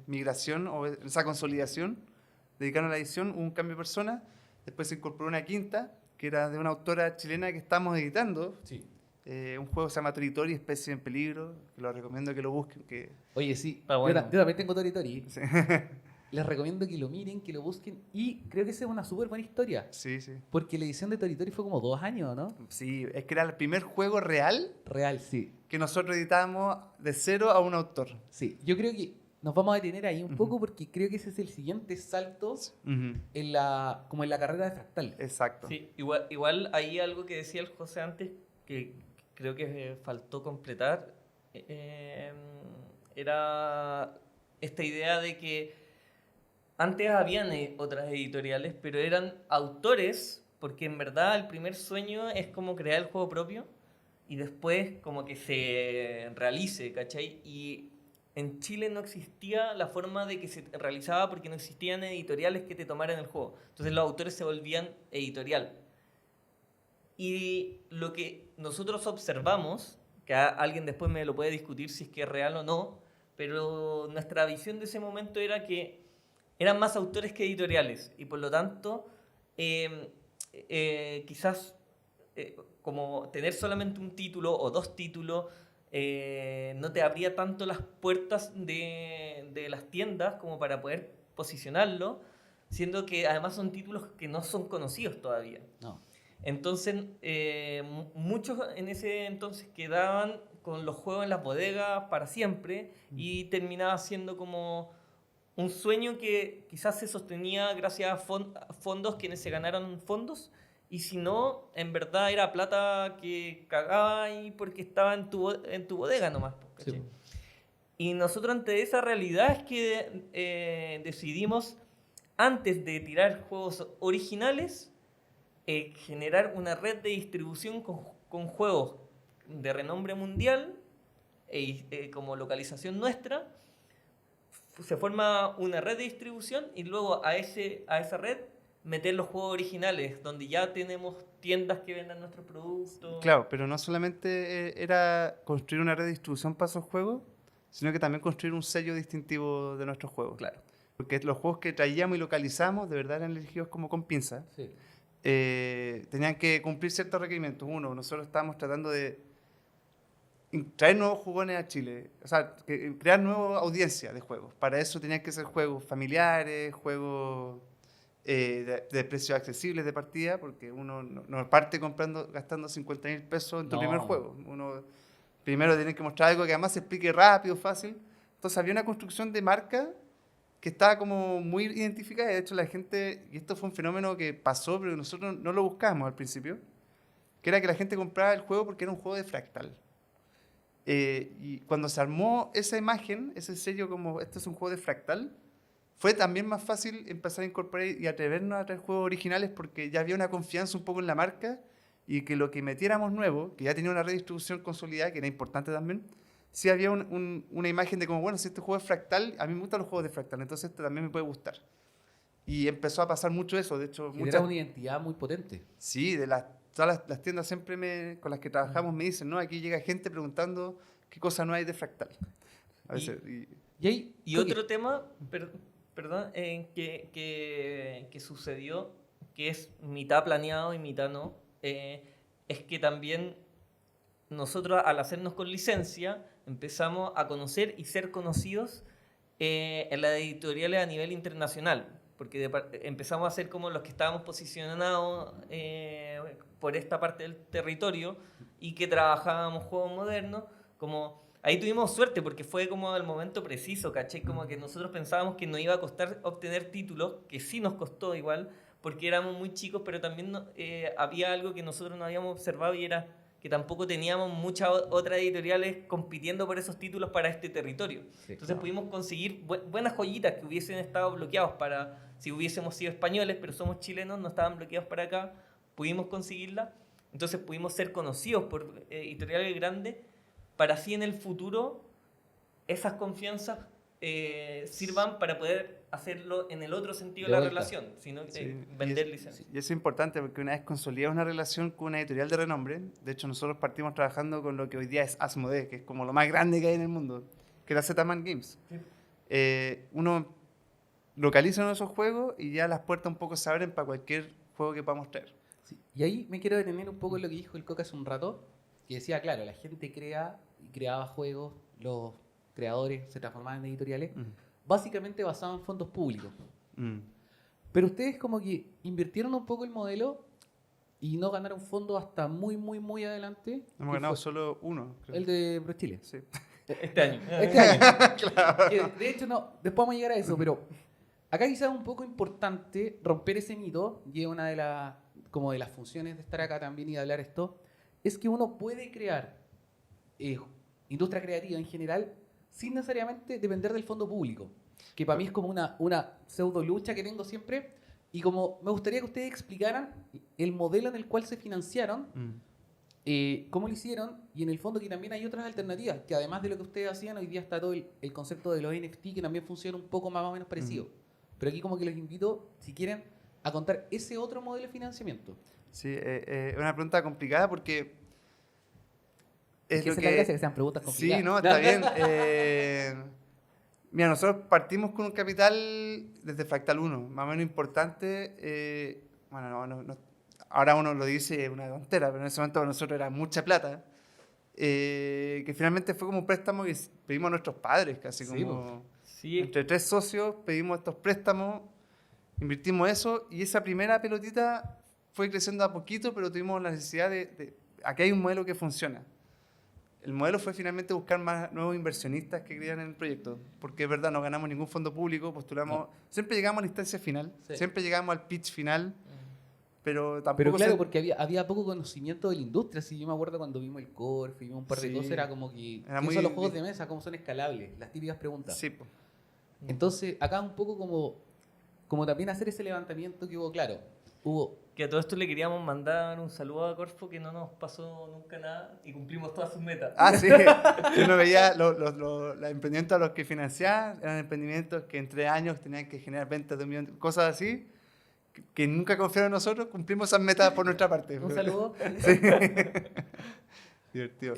migración o en esa consolidación. Dedicaron a la edición, hubo un cambio de personas. Después se incorporó una quinta, que era de una autora chilena que estamos editando. Sí. Un juego que se llama Toritori, Especie en Peligro, que lo recomiendo que lo busquen. Oye, sí, Ah, bueno. yo también tengo Toritori. Sí. Les recomiendo que lo miren, que lo busquen. Y creo que esa es una súper buena historia. Sí, sí. Porque la edición de Toritori fue como 2 años, ¿no? Sí, es que era el primer juego real Real, sí. que nosotros editábamos de cero a un autor. Sí, yo creo que nos vamos a detener ahí un poco porque creo que ese es el siguiente salto como en la carrera de Fractal. Exacto. Sí, igual hay algo que decía el José antes que creo que faltó completar. Era esta idea de que antes habían otras editoriales, pero eran autores, porque en verdad el primer sueño es como crear el juego propio y después como que se realice, ¿cachai? Y en Chile no existía la forma de que se realizaba porque no existían editoriales que te tomaran el juego. Entonces los autores se volvían editorial. Y lo que nosotros observamos, que alguien después me lo puede discutir si es que es real o no, pero nuestra visión de ese momento era que eran más autores que editoriales y por lo tanto quizás como tener solamente un título o 2 títulos no te abría tanto las puertas de las tiendas como para poder posicionarlo, siendo que además son títulos que no son conocidos todavía. No. Entonces, muchos en ese entonces quedaban con los juegos en las bodegas para siempre y terminaba siendo como un sueño que quizás se sostenía gracias a fondos quienes se ganaron fondos y si no, en verdad era plata que cagaba ahí porque estaba en tu bodega nomás. ¿Cachai? Sí. Y nosotros ante esa realidad es que decidimos, antes de tirar juegos originales, generar una red de distribución con juegos de renombre mundial como localización nuestra. Se forma una red de distribución y luego a esa red meter los juegos originales, donde ya tenemos tiendas que vendan nuestros productos. Claro, pero no solamente era construir una red de distribución para esos juegos, sino que también construir un sello distintivo de nuestros juegos. Claro. Porque los juegos que traíamos y localizamos de verdad eran elegidos como con pinzas. Sí. Tenían que cumplir ciertos requerimientos. Uno, nosotros estábamos tratando de traer nuevos jugones a Chile, o sea, crear nueva audiencia de juegos. Para eso tenían que ser juegos familiares, juegos de precios accesibles de partida, porque uno no parte gastando 50.000 pesos en tu No. primer juego. Uno primero tiene que mostrar algo que además se explique rápido, fácil. Entonces había una construcción de marca que estaba como muy identificada. De hecho, la gente, y esto fue un fenómeno que pasó, pero nosotros no lo buscábamos al principio, que era que la gente compraba el juego porque era un juego de Fractal. Y cuando se armó esa imagen, ese sello como esto es un juego de Fractal, fue también más fácil empezar a incorporar y atrevernos a traer juegos originales porque ya había una confianza un poco en la marca y que lo que metiéramos nuevo, que ya tenía una red de distribución consolidada, que era importante también, sí había una imagen de como, bueno, si este juego es Fractal, a mí me gustan los juegos de Fractal, entonces este también me puede gustar. Y empezó a pasar mucho eso, de hecho, Genera una identidad muy potente. Sí, todas las tiendas siempre con las que trabajamos me dicen, ¿no? Aquí llega gente preguntando qué cosa no hay de Fractal. A veces, Y otro tema, perdón, que sucedió, que es mitad planeado y mitad no, es que también nosotros al hacernos con licencia empezamos a conocer y ser conocidos en las editoriales a nivel internacional, porque empezamos a ser como los que estábamos posicionados por esta parte del territorio y que trabajábamos juegos modernos, como ahí tuvimos suerte porque fue como el momento preciso, ¿cachai? Como que nosotros pensábamos que nos iba a costar obtener títulos, que sí nos costó igual, porque éramos muy chicos, pero también había algo que nosotros no habíamos observado y era que tampoco teníamos muchas otras editoriales compitiendo por esos títulos para este territorio. Sí, Entonces claro. pudimos conseguir buenas joyitas que hubiesen estado bloqueados para, si hubiésemos sido españoles, pero somos chilenos, no estaban bloqueados para acá, pudimos conseguirla. Entonces pudimos ser conocidos por editoriales grandes para así en el futuro esas confianzas sirvan para poder hacerlo en el otro sentido De de la vuelta. relación, sino Sí. vender Y licencias. y eso es importante porque una vez consolidas una relación con una editorial de renombre, de hecho nosotros partimos trabajando con lo que hoy día es Asmodee, que es como lo más grande que hay en el mundo, que era Z-Man Games. Sí. Uno localiza uno de esos juegos y ya las puertas un poco se abren para cualquier juego que podamos traer. Sí. Y ahí me quiero detener un poco en lo que dijo el Coca hace un rato, que decía, claro, la gente crea y creaba juegos, los creadores se transformaban en editoriales, básicamente basados en fondos públicos. Mm. Pero ustedes como que invirtieron un poco el modelo y no ganaron fondos hasta muy, muy, muy adelante. Hemos que ganado fue solo uno, creo. el de ProChile. Sí. Este año. Este año. Que, de hecho, no, después vamos a llegar a eso, pero acá quizás es un poco importante romper ese mito, y es una de las, como de las funciones de estar acá también y de hablar esto, es que uno puede crear industria creativa en general sin necesariamente depender del fondo público, que para mí es como una pseudo lucha que tengo siempre, y como me gustaría que ustedes explicaran el modelo en el cual se financiaron, cómo lo hicieron, y en el fondo que también hay otras alternativas, que además de lo que ustedes hacían, hoy día está todo el concepto de los NFT, que también funciona un poco más o menos parecido. Pero aquí como que los invito, si quieren, a contar ese otro modelo de financiamiento. Sí, es una pregunta complicada porque es que lo esa es la gracia, que sean preguntas complicadas. Sí, no, está bien. Mira, nosotros partimos con un capital desde Fractal 1, más o menos importante. Bueno, ahora uno lo dice es una tontera, pero en ese momento para nosotros era mucha plata. Que finalmente fue como un préstamo que pedimos a nuestros padres, casi Sí, como Sí, entre 3 socios pedimos estos préstamos, invertimos eso y esa primera pelotita fue creciendo a poquito, pero tuvimos la necesidad aquí hay un modelo que funciona. El modelo fue finalmente buscar más nuevos inversionistas que creían en el proyecto, porque es verdad, no ganamos ningún fondo público, postulamos, siempre llegamos a la instancia final, Sí. siempre llegamos al pitch final, pero tampoco Pero claro, porque había poco conocimiento de la industria. Si yo me acuerdo cuando vimos el Corf, vimos un par de Sí. cosas, era como que, Era ¿qué muy son los juegos de mesa? ¿Cómo son escalables? Las típicas preguntas. Sí, po. Entonces, acá un poco como también hacer ese levantamiento que hubo, claro, que a todo esto le queríamos mandar un saludo a Corfo, que no nos pasó nunca nada y cumplimos todas sus metas. Ah, sí. Uno veía los emprendimientos a los que financiaba, eran emprendimientos que en 3 años tenían que generar ventas de 1 millón, cosas así, que nunca confiaron en nosotros, cumplimos esas metas por nuestra parte. un saludo. Sí. Divertido.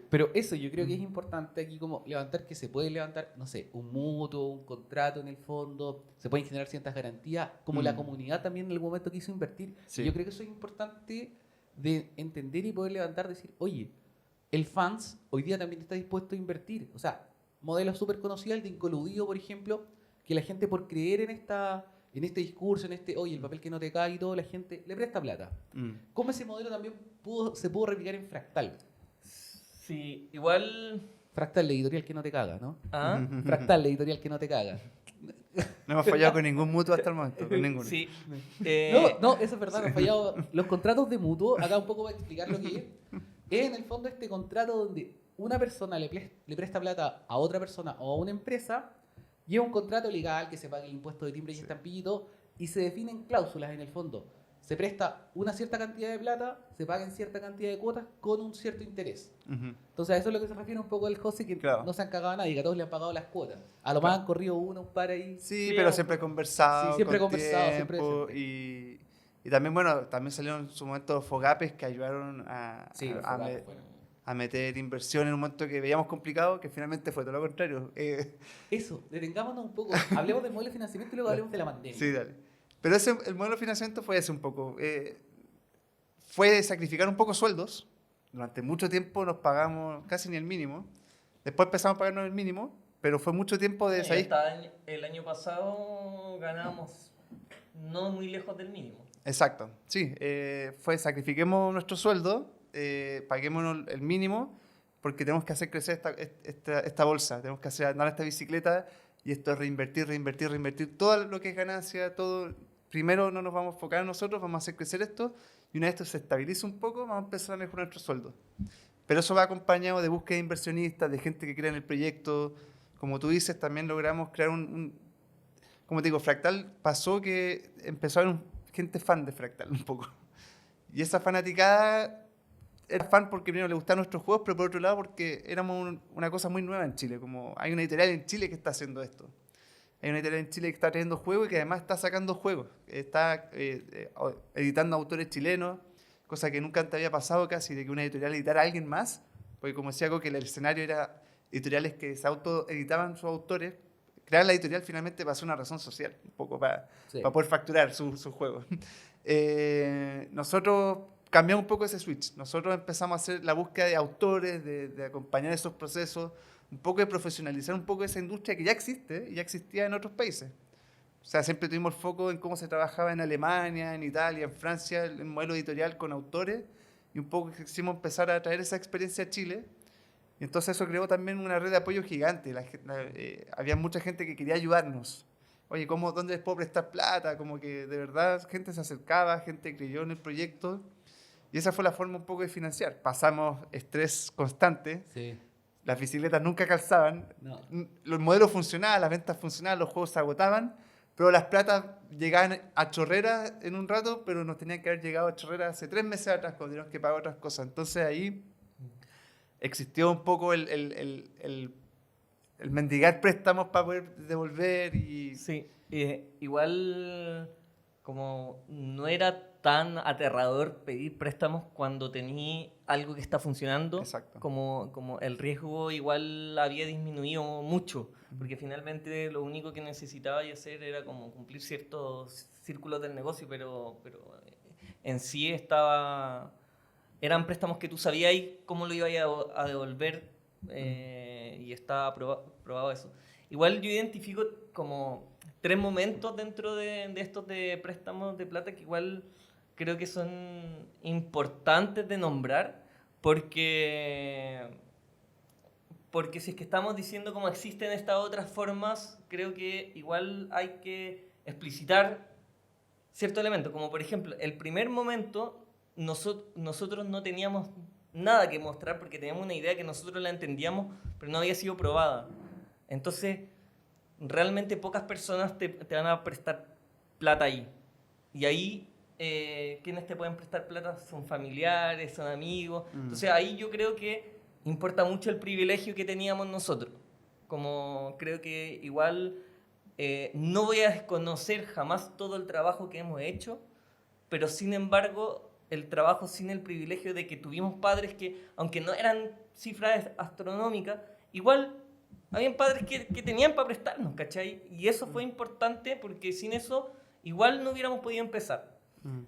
Pero eso yo creo que es importante aquí como levantar que se puede levantar, no sé, un mutuo, un contrato en el fondo, se pueden generar ciertas garantías, como la comunidad también en algún momento quiso invertir. Sí. Y yo creo que eso es importante de entender y poder levantar, decir, oye, el fans hoy día también está dispuesto a invertir. O sea, modelos súper conocidos, el de Incoludido, por ejemplo, que la gente por creer en este discurso, oye, el papel que no te cae y todo, la gente le presta plata. ¿Cómo ese modelo también se pudo replicar en Fractal? Sí, igual... Fractal, la editorial que no te caga, ¿no? ¿Ah? Fractal, la editorial que no te caga. No hemos fallado con ningún mutuo hasta el momento, con ninguno. Sí. No, eso es verdad, me han fallado. Los contratos de mutuo, acá un poco voy a explicar lo que es en el fondo este contrato donde una persona le presta plata a otra persona o a una empresa, lleva un contrato legal que se pague el impuesto de timbre y estampillito, y se definen cláusulas en el fondo. Se presta una cierta cantidad de plata, se paguen cierta cantidad de cuotas con un cierto interés. Entonces a eso es lo que se refiere un poco el José, que Claro. no se han cagado a nadie, que a todos le han pagado las cuotas. A lo más han corrido uno, un par ahí. Sí, Sí, pero un siempre conversado. Sí, siempre con conversado, siempre, tiempo, siempre. Y también, bueno, también salieron en su momento Fogapes que ayudaron Sí, los a fogatos fueron. a meter inversión en un momento que veíamos complicado, que finalmente fue todo lo contrario. Eso, detengámonos un poco. Hablemos del modelo de financiamiento y luego hablemos de la pandemia. Sí, dale. Pero el modelo de financiamiento fue ese un poco. Fue sacrificar un poco sueldos. Durante mucho tiempo nos pagamos casi ni el mínimo. Después empezamos a pagarnos el mínimo, pero fue mucho tiempo de salir. El año pasado ganábamos no muy lejos del mínimo. Exacto, sí. Fue sacrifiquemos nuestro sueldo, paguémonos el mínimo, porque tenemos que hacer crecer esta bolsa, tenemos que hacer andar esta bicicleta y esto es reinvertir todo lo que es ganancia, todo. Primero no nos vamos a enfocar en nosotros, vamos a hacer crecer esto y una vez esto se estabiliza un poco, vamos a empezar a mejorar nuestro sueldo. Pero eso va acompañado de búsqueda de inversionistas, de gente que crea en el proyecto. Como tú dices, también logramos crear como te digo, Fractal pasó que empezó a haber gente fan de Fractal un poco. Y esa fanaticada era fan porque primero le gustaban nuestros juegos, pero por otro lado porque éramos una cosa muy nueva en Chile. Como hay una editorial en Chile que está haciendo esto. Hay una editorial en Chile que está trayendo juegos y que además está sacando juegos. Está editando autores chilenos, cosa que nunca antes había pasado casi, de que una editorial editara a alguien más. Porque como decía algo que el escenario era editoriales que se autoeditaban sus autores. Crear la editorial finalmente pasó una razón social, un poco para Sí. poder facturar sus juegos. Nosotros cambiamos un poco ese switch. Nosotros empezamos a hacer la búsqueda de autores, de acompañar esos procesos, un poco de profesionalizar un poco esa industria que ya existe y ya existía en otros países. O sea, siempre tuvimos el foco en cómo se trabajaba en Alemania, en Italia, en Francia, el modelo editorial con autores, y un poco quisimos empezar a traer esa experiencia a Chile. Y entonces eso creó también una red de apoyo gigante. Había mucha gente que quería ayudarnos. Oye, ¿dónde les puedo prestar plata? Como que de verdad gente se acercaba, gente creyó en el proyecto. Y esa fue la forma un poco de financiar. Pasamos estrés constante. Sí. Las bicicletas nunca calzaban. No. Los modelos funcionaban, las ventas funcionaban, los juegos se agotaban. Pero las platas llegaban a chorreras en un rato, pero nos tenían que haber llegado a chorreras hace 3 meses atrás cuando teníamos que pagar otras cosas. Entonces ahí existió un poco el mendigar préstamos para poder devolver y... Sí, igual como no era tan aterrador pedir préstamos cuando tení algo que está funcionando, Exacto. como el riesgo igual había disminuido mucho, porque finalmente lo único que necesitaba hacer era como cumplir ciertos círculos del negocio, pero en sí eran préstamos que tú sabías cómo lo ibas a devolver y estaba probado eso. Igual yo identifico como 3 momentos dentro de estos de préstamos de plata que igual creo que son importantes de nombrar porque si es que estamos diciendo cómo existen estas otras formas, creo que igual hay que explicitar ciertos elementos, como por ejemplo, el primer momento nosotros no teníamos nada que mostrar porque teníamos una idea que nosotros la entendíamos, pero no había sido probada. Entonces, realmente pocas personas te van a prestar plata ahí. Y ahí, quienes te pueden prestar plata son familiares, son amigos. Entonces, ahí yo creo que importa mucho el privilegio que teníamos nosotros. Como creo que igual no voy a desconocer jamás todo el trabajo que hemos hecho, pero sin embargo el trabajo sin el privilegio de que tuvimos padres que, aunque no eran cifras astronómicas, igual habían padres que tenían para prestarnos, ¿cachai? Y eso fue importante porque sin eso igual no hubiéramos podido empezar.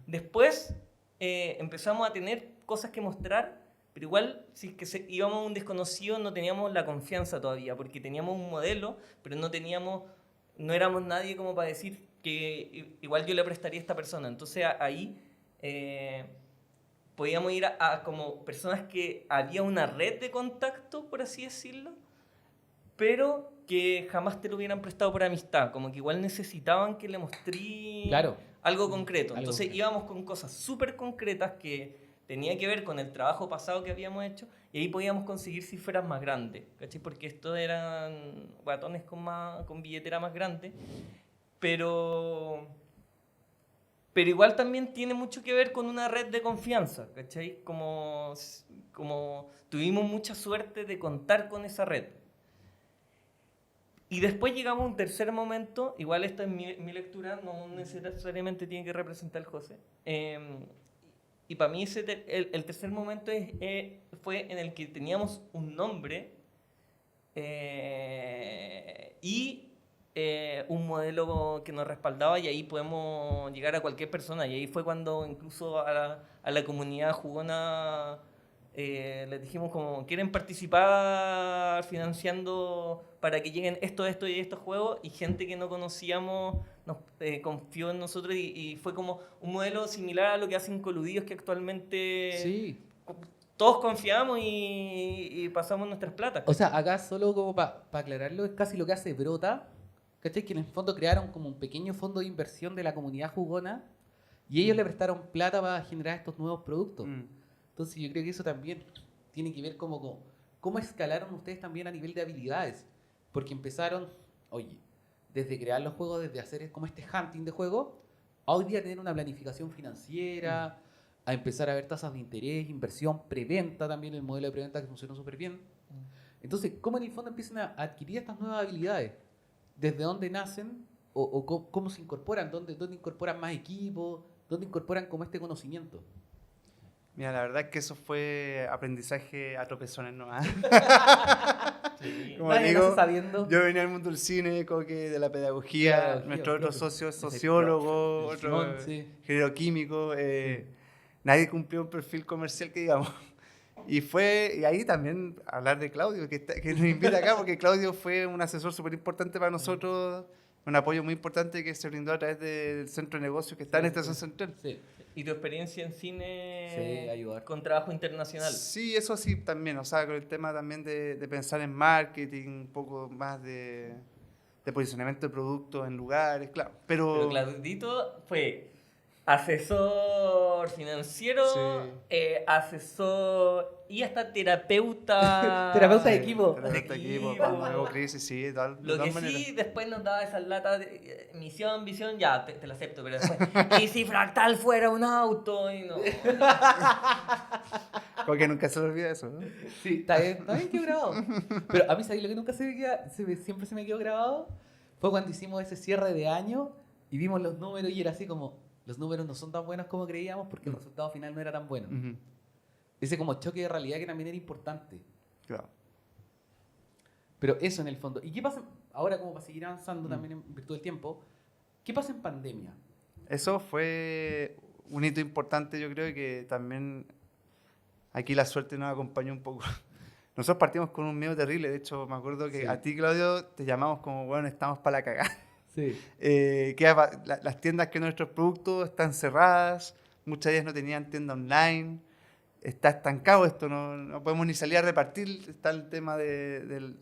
Después empezamos a tener cosas que mostrar, pero igual si es que íbamos a un desconocido no teníamos la confianza todavía, porque teníamos un modelo, pero no éramos nadie como para decir que igual yo le prestaría a esta persona. Entonces ahí podíamos ir a como personas que había una red de contacto, por así decirlo, pero que jamás te lo hubieran prestado por amistad, como que igual necesitaban que le mostré Claro. algo concreto. Algo Entonces concreto. íbamos con cosas súper concretas que tenía que ver con el trabajo pasado que habíamos hecho y ahí podíamos conseguir cifras más grandes, ¿cachai? Porque estos eran guatones con billetera más grande, pero igual también tiene mucho que ver con una red de confianza, ¿cachai? Como tuvimos mucha suerte de contar con esa red. Y después llegamos a un tercer momento, igual esta es mi lectura, no necesariamente tiene que representar el José. Y para mí el tercer momento fue en el que teníamos un nombre y un modelo que nos respaldaba y ahí podemos llegar a cualquier persona. Y ahí fue cuando incluso a la comunidad jugona les dijimos como, ¿quieren participar financiando para que lleguen esto y estos juegos? Y gente que no conocíamos nos confió en nosotros y fue como un modelo similar a lo que hacen Coludidos, que actualmente Sí. todos confiamos y pasamos nuestras platas. O sea, acá solo como para aclararlo, es casi lo que hace Brota, ¿cachai? Que en el fondo crearon como un pequeño fondo de inversión de la comunidad jugona y ellos le prestaron plata para generar estos nuevos productos. Entonces yo creo que eso también tiene que ver como con cómo escalaron ustedes también a nivel de habilidades. Porque empezaron, oye, desde crear los juegos, desde hacer como este hunting de juegos, a hoy día tener una planificación financiera, a empezar a ver tasas de interés, inversión, preventa también, el modelo de preventa que funcionó súper bien. Entonces, ¿cómo en el fondo empiezan a adquirir estas nuevas habilidades? ¿Desde dónde nacen? ¿O cómo se incorporan? ¿Dónde incorporan más equipos? ¿Dónde incorporan como este conocimiento? Mira, la verdad es que eso fue aprendizaje a tropezones nomás. Sí. Como Nadie digo, nace sabiendo. yo venía del mundo del cine, como que de la pedagogía, nuestro otro profe. socio es Ese sociólogo, profe, otro Simón, sí. ingeniero químico. Nadie cumplió un perfil comercial que digamos. Y ahí también hablar de Claudio, que nos invita acá, porque Claudio fue un asesor súper importante para nosotros, un apoyo muy importante que se brindó a través del centro de negocios que está en Estación Central. Sí. ¿Y tu experiencia en Sí, cine ayudar. con trabajo internacional? Sí, eso sí también, o sea, con el tema también de pensar en marketing, un poco más de posicionamiento de productos en lugares, claro. Pero Claudito fue asesor financiero, Sí. asesor y hasta terapeuta. Terapeuta de equipo. Terapeuta de equipo, equipo. cuando hubo crisis, sí, de Lo todas que maneras. sí, después nos daba esas latas de misión, visión, ya, te la acepto, pero después, ¿y si Fractal fuera un auto? Y no. Como que nunca se le olvida eso, ¿no? Sí, está bien quedó grabado. Pero a mí, ¿sabes lo que nunca siempre se me quedó grabado? Fue cuando hicimos ese cierre de año y vimos los números y era así como, los números no son tan buenos como creíamos porque el resultado final no era tan bueno. Ujú, Ese como choque de realidad que también era importante. claro. Pero eso en el fondo. ¿Y qué pasa ahora como para seguir avanzando también en virtud del tiempo? ¿Qué pasa en pandemia? Eso fue un hito importante, yo creo que también aquí la suerte nos acompañó un poco. Nosotros partimos con un miedo terrible, de hecho me acuerdo que Sí. a ti, Claudio, te llamamos como, bueno, estamos para la cagada. Sí. Las tiendas que nuestros productos están cerradas, muchas de ellas no tenían tienda online, está estancado esto, no podemos ni salir a repartir, está el tema de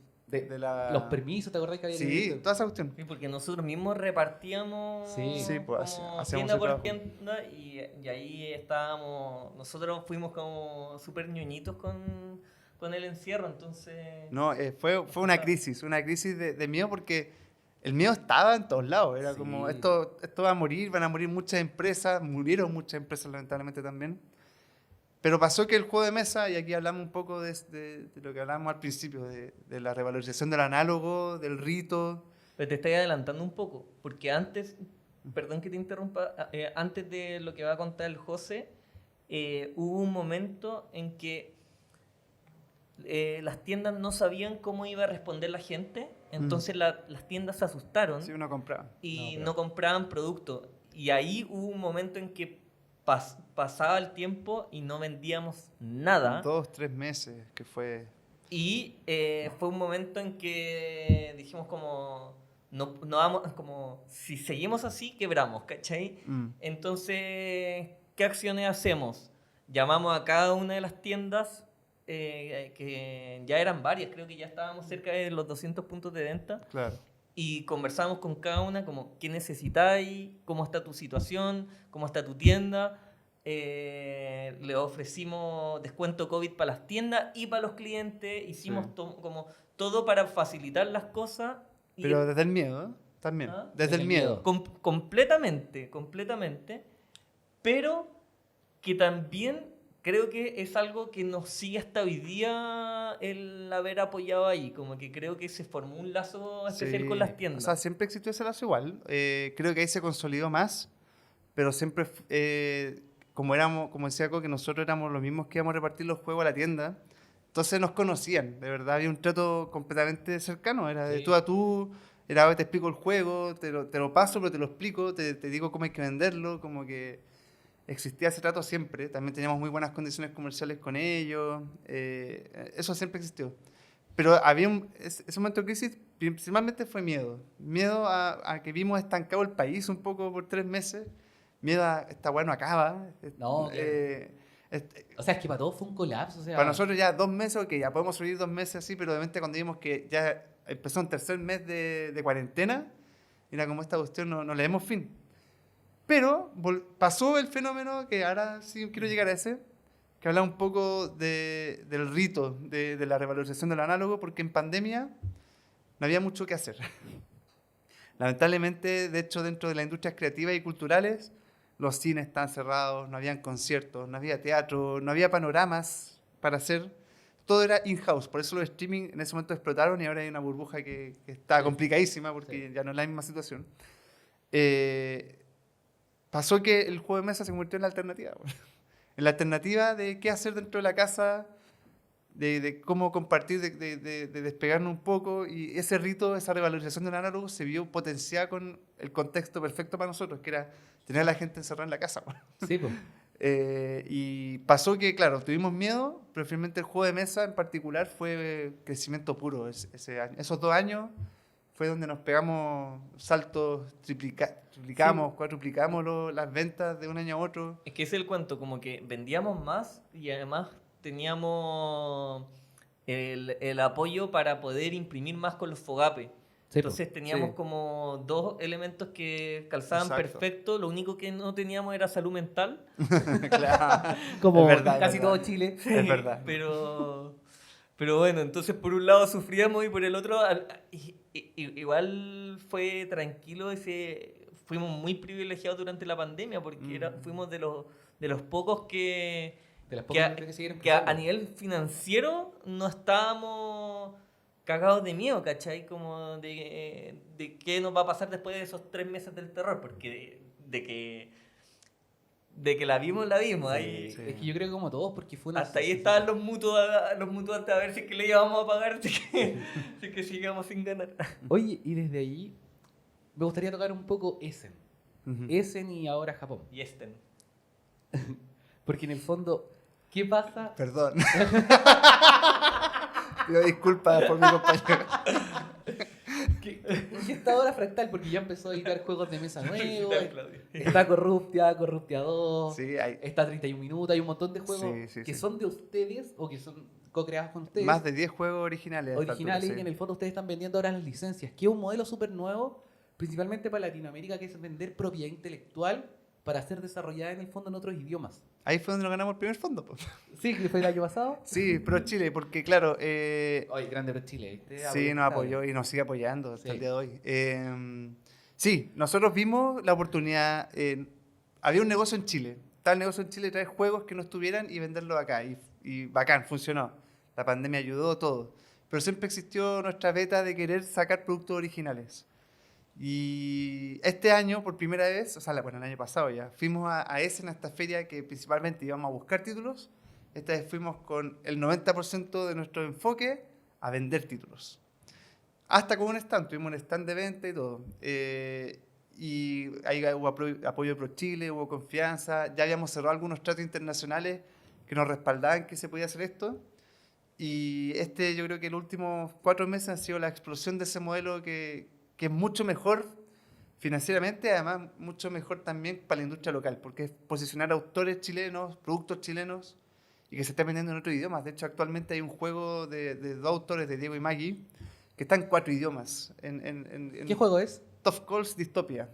la... Los permisos, ¿te acordás que había que Sí, pedir? toda esa cuestión. Sí, porque nosotros mismos repartíamos Sí. Sí, pues, como hacemos tienda ese por trabajo. tienda y ahí estábamos, nosotros fuimos como súper ñoñitos con el encierro, entonces... No, fue una crisis de miedo porque el miedo estaba en todos lados. Era Sí. como, esto va a morir, van a morir muchas empresas, murieron muchas empresas lamentablemente también. Pero pasó que el juego de mesa, y aquí hablamos un poco de lo que hablábamos al principio, de la revalorización del análogo, del rito. Pero te estoy adelantando un poco, porque antes, perdón que te interrumpa, antes de lo que va a contar el José, hubo un momento en que las tiendas no sabían cómo iba a responder la gente, entonces las tiendas se asustaron Sí, uno compraba. y No, no compraban productos. Y ahí hubo un momento en que pasaba el tiempo y no vendíamos nada. 2, 3 meses que fue... Y fue un momento en que dijimos como, no vamos, como, si seguimos así, quebramos, ¿cachai? Entonces, ¿qué acciones hacemos? Llamamos a cada una de las tiendas, que ya eran varias, creo que ya estábamos cerca de los 200 puntos de venta, Claro. y conversamos con cada una como, ¿qué necesitáis? ¿Cómo está tu situación? ¿Cómo está tu tienda? Le ofrecimos descuento COVID para las tiendas y para los clientes. Hicimos Sí. como todo para facilitar las cosas. Y Pero desde el miedo, ¿eh? También. ¿Ah? Desde el miedo. completamente. Pero que también creo que es algo que nos sigue hasta hoy día el haber apoyado ahí. Como que creo que se formó un lazo especial Sí. con las tiendas. O sea, siempre existió ese lazo igual. Creo que ahí se consolidó más, pero siempre, como decía Coque, que nosotros éramos los mismos que íbamos a repartir los juegos a la tienda, entonces nos conocían, de verdad había un trato completamente cercano, era de Sí. tú a tú, era te explico el juego, te lo paso, pero te lo explico, te digo cómo hay que venderlo, como que existía ese trato siempre, también teníamos muy buenas condiciones comerciales con ellos, eso siempre existió. Pero había ese momento de crisis principalmente fue miedo a que vimos estancado el país un poco por 3 meses, miedo a esta weá no acaba. No, claro. O sea, es que para todos fue un colapso. O sea, Para nosotros ya 2 meses, ok, ya podemos sobrevivir 2 meses así, pero obviamente cuando vimos que ya empezó un tercer mes de cuarentena, era como esta cuestión, no le demos fin. Pero pasó el fenómeno que ahora sí quiero llegar a ese, que habla un poco del rito, de la revalorización del análogo, porque en pandemia no había mucho que hacer. Lamentablemente, de hecho, dentro de las industrias creativas y culturales, los cines estaban cerrados, no habían conciertos, no había teatro, no había panoramas para hacer. Todo era in-house, por eso los streaming en ese momento explotaron y ahora hay una burbuja que está Sí. complicadísima porque Sí. ya no es la misma situación. Pasó que el juego de mesa se convirtió en la alternativa. En la alternativa de qué hacer dentro de la casa, de cómo compartir, de despegarnos un poco. Y ese rito, esa revalorización del análogo se vio potenciada con el contexto perfecto para nosotros, que era tener a la gente encerrada en la casa. Sí, pues. Y pasó que, claro, tuvimos miedo, pero finalmente el juego de mesa en particular fue crecimiento puro ese año. Esos 2 años fue donde nos pegamos saltos, triplicamos, cuadruplicamos las ventas de un año a otro. Es que ese es el cuento, como que vendíamos más y además teníamos el apoyo para poder imprimir más con los fogapes. Sí, Entonces teníamos Sí. como 2 elementos que calzaban Exacto. perfecto. Lo único que no teníamos era salud mental. Claro. como Es verdad, es casi verdad. todo Chile. Es verdad. Pero bueno, entonces por un lado sufríamos y por el otro igual fue tranquilo. Fuimos muy privilegiados durante la pandemia porque fuimos de los pocos De las que pocas a, industrias que siguen que a empezando. nivel financiero no estábamos cagados de miedo, ¿cachai? Como de qué nos va a pasar después de esos 3 meses del terror, porque de que la vimos. Ahí, Sí. Es que yo creo que como todos, porque fue una... hasta ahí estaban los mutuantes a ver si es que le íbamos a pagar, si es que sigamos sin ganar. Oye, y desde ahí me gustaría tocar un poco Essen. Ujú. Essen y ahora Japón. Y Esten. Porque en el fondo, ¿qué pasa? Perdón. Pido disculpas por mi compañero. ¿Qué está ahora Fractal? Porque ya empezó a editar juegos de mesa nuevos. Felicitar, Claudio. Está Corruptia 2. Sí, hay Está 31 minutos. Hay un montón de juegos Sí, sí, que sí. son de ustedes o que son co-creados con ustedes. más de 10 juegos originales. a esta Originales altura, y en sí. el fondo ustedes están vendiendo ahora las licencias, que es un modelo súper nuevo, principalmente para Latinoamérica, que es vender propiedad intelectual para ser desarrollada en el fondo en otros idiomas. Ahí fue donde nos ganamos el primer fondo. Po. Sí, que fue el año pasado. Sí, Pro Chile, porque claro, Oye, grande Pro Chile, ¿viste? sí, nos apoyó y nos sigue apoyando hasta Sí. el día de hoy. Sí, nosotros vimos la oportunidad. Había un negocio en Chile. Estaba el negocio en Chile de traer juegos que no estuvieran y venderlos acá. Y bacán, funcionó. La pandemia ayudó, todo. Pero siempre existió nuestra beta de querer sacar productos originales. Y este año, por primera vez, o sea, bueno, el año pasado ya, fuimos a Essen, a esta feria que principalmente íbamos a buscar títulos. Esta vez fuimos con el 90% de nuestro enfoque a vender títulos. Hasta con un stand, tuvimos un stand de venta y todo. Y ahí hubo apoyo de Pro Chile, hubo confianza. Ya habíamos cerrado algunos tratos internacionales que nos respaldaban que se podía hacer esto. Y yo creo que los últimos 4 meses han sido la explosión de ese modelo que es mucho mejor financieramente, además mucho mejor también para la industria local, porque es posicionar autores chilenos, productos chilenos, y que se están vendiendo en otros idiomas. De hecho, actualmente hay un juego de 2 autores, de Diego y Maggie, que está en 4 idiomas. ¿Qué juego es? Tough Calls Dystopia.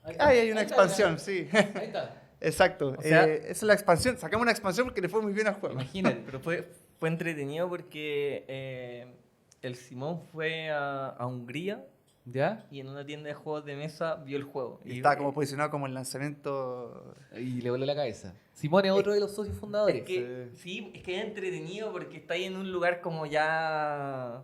Ahí está. Hay una Ahí está, expansión, sí. Ahí está. Exacto. O sea- Esa es la expansión. Sacamos una expansión porque le fue muy bien al juego. Imagínate. Pero fue entretenido porque el Simón fue a Hungría ¿Ya? y en una tienda de juegos de mesa vio el juego. Y estaba como posicionado como el lanzamiento. Y le voló la cabeza. Simón es otro de los socios fundadores. Es que, sí, es que es entretenido porque está ahí en un lugar como ya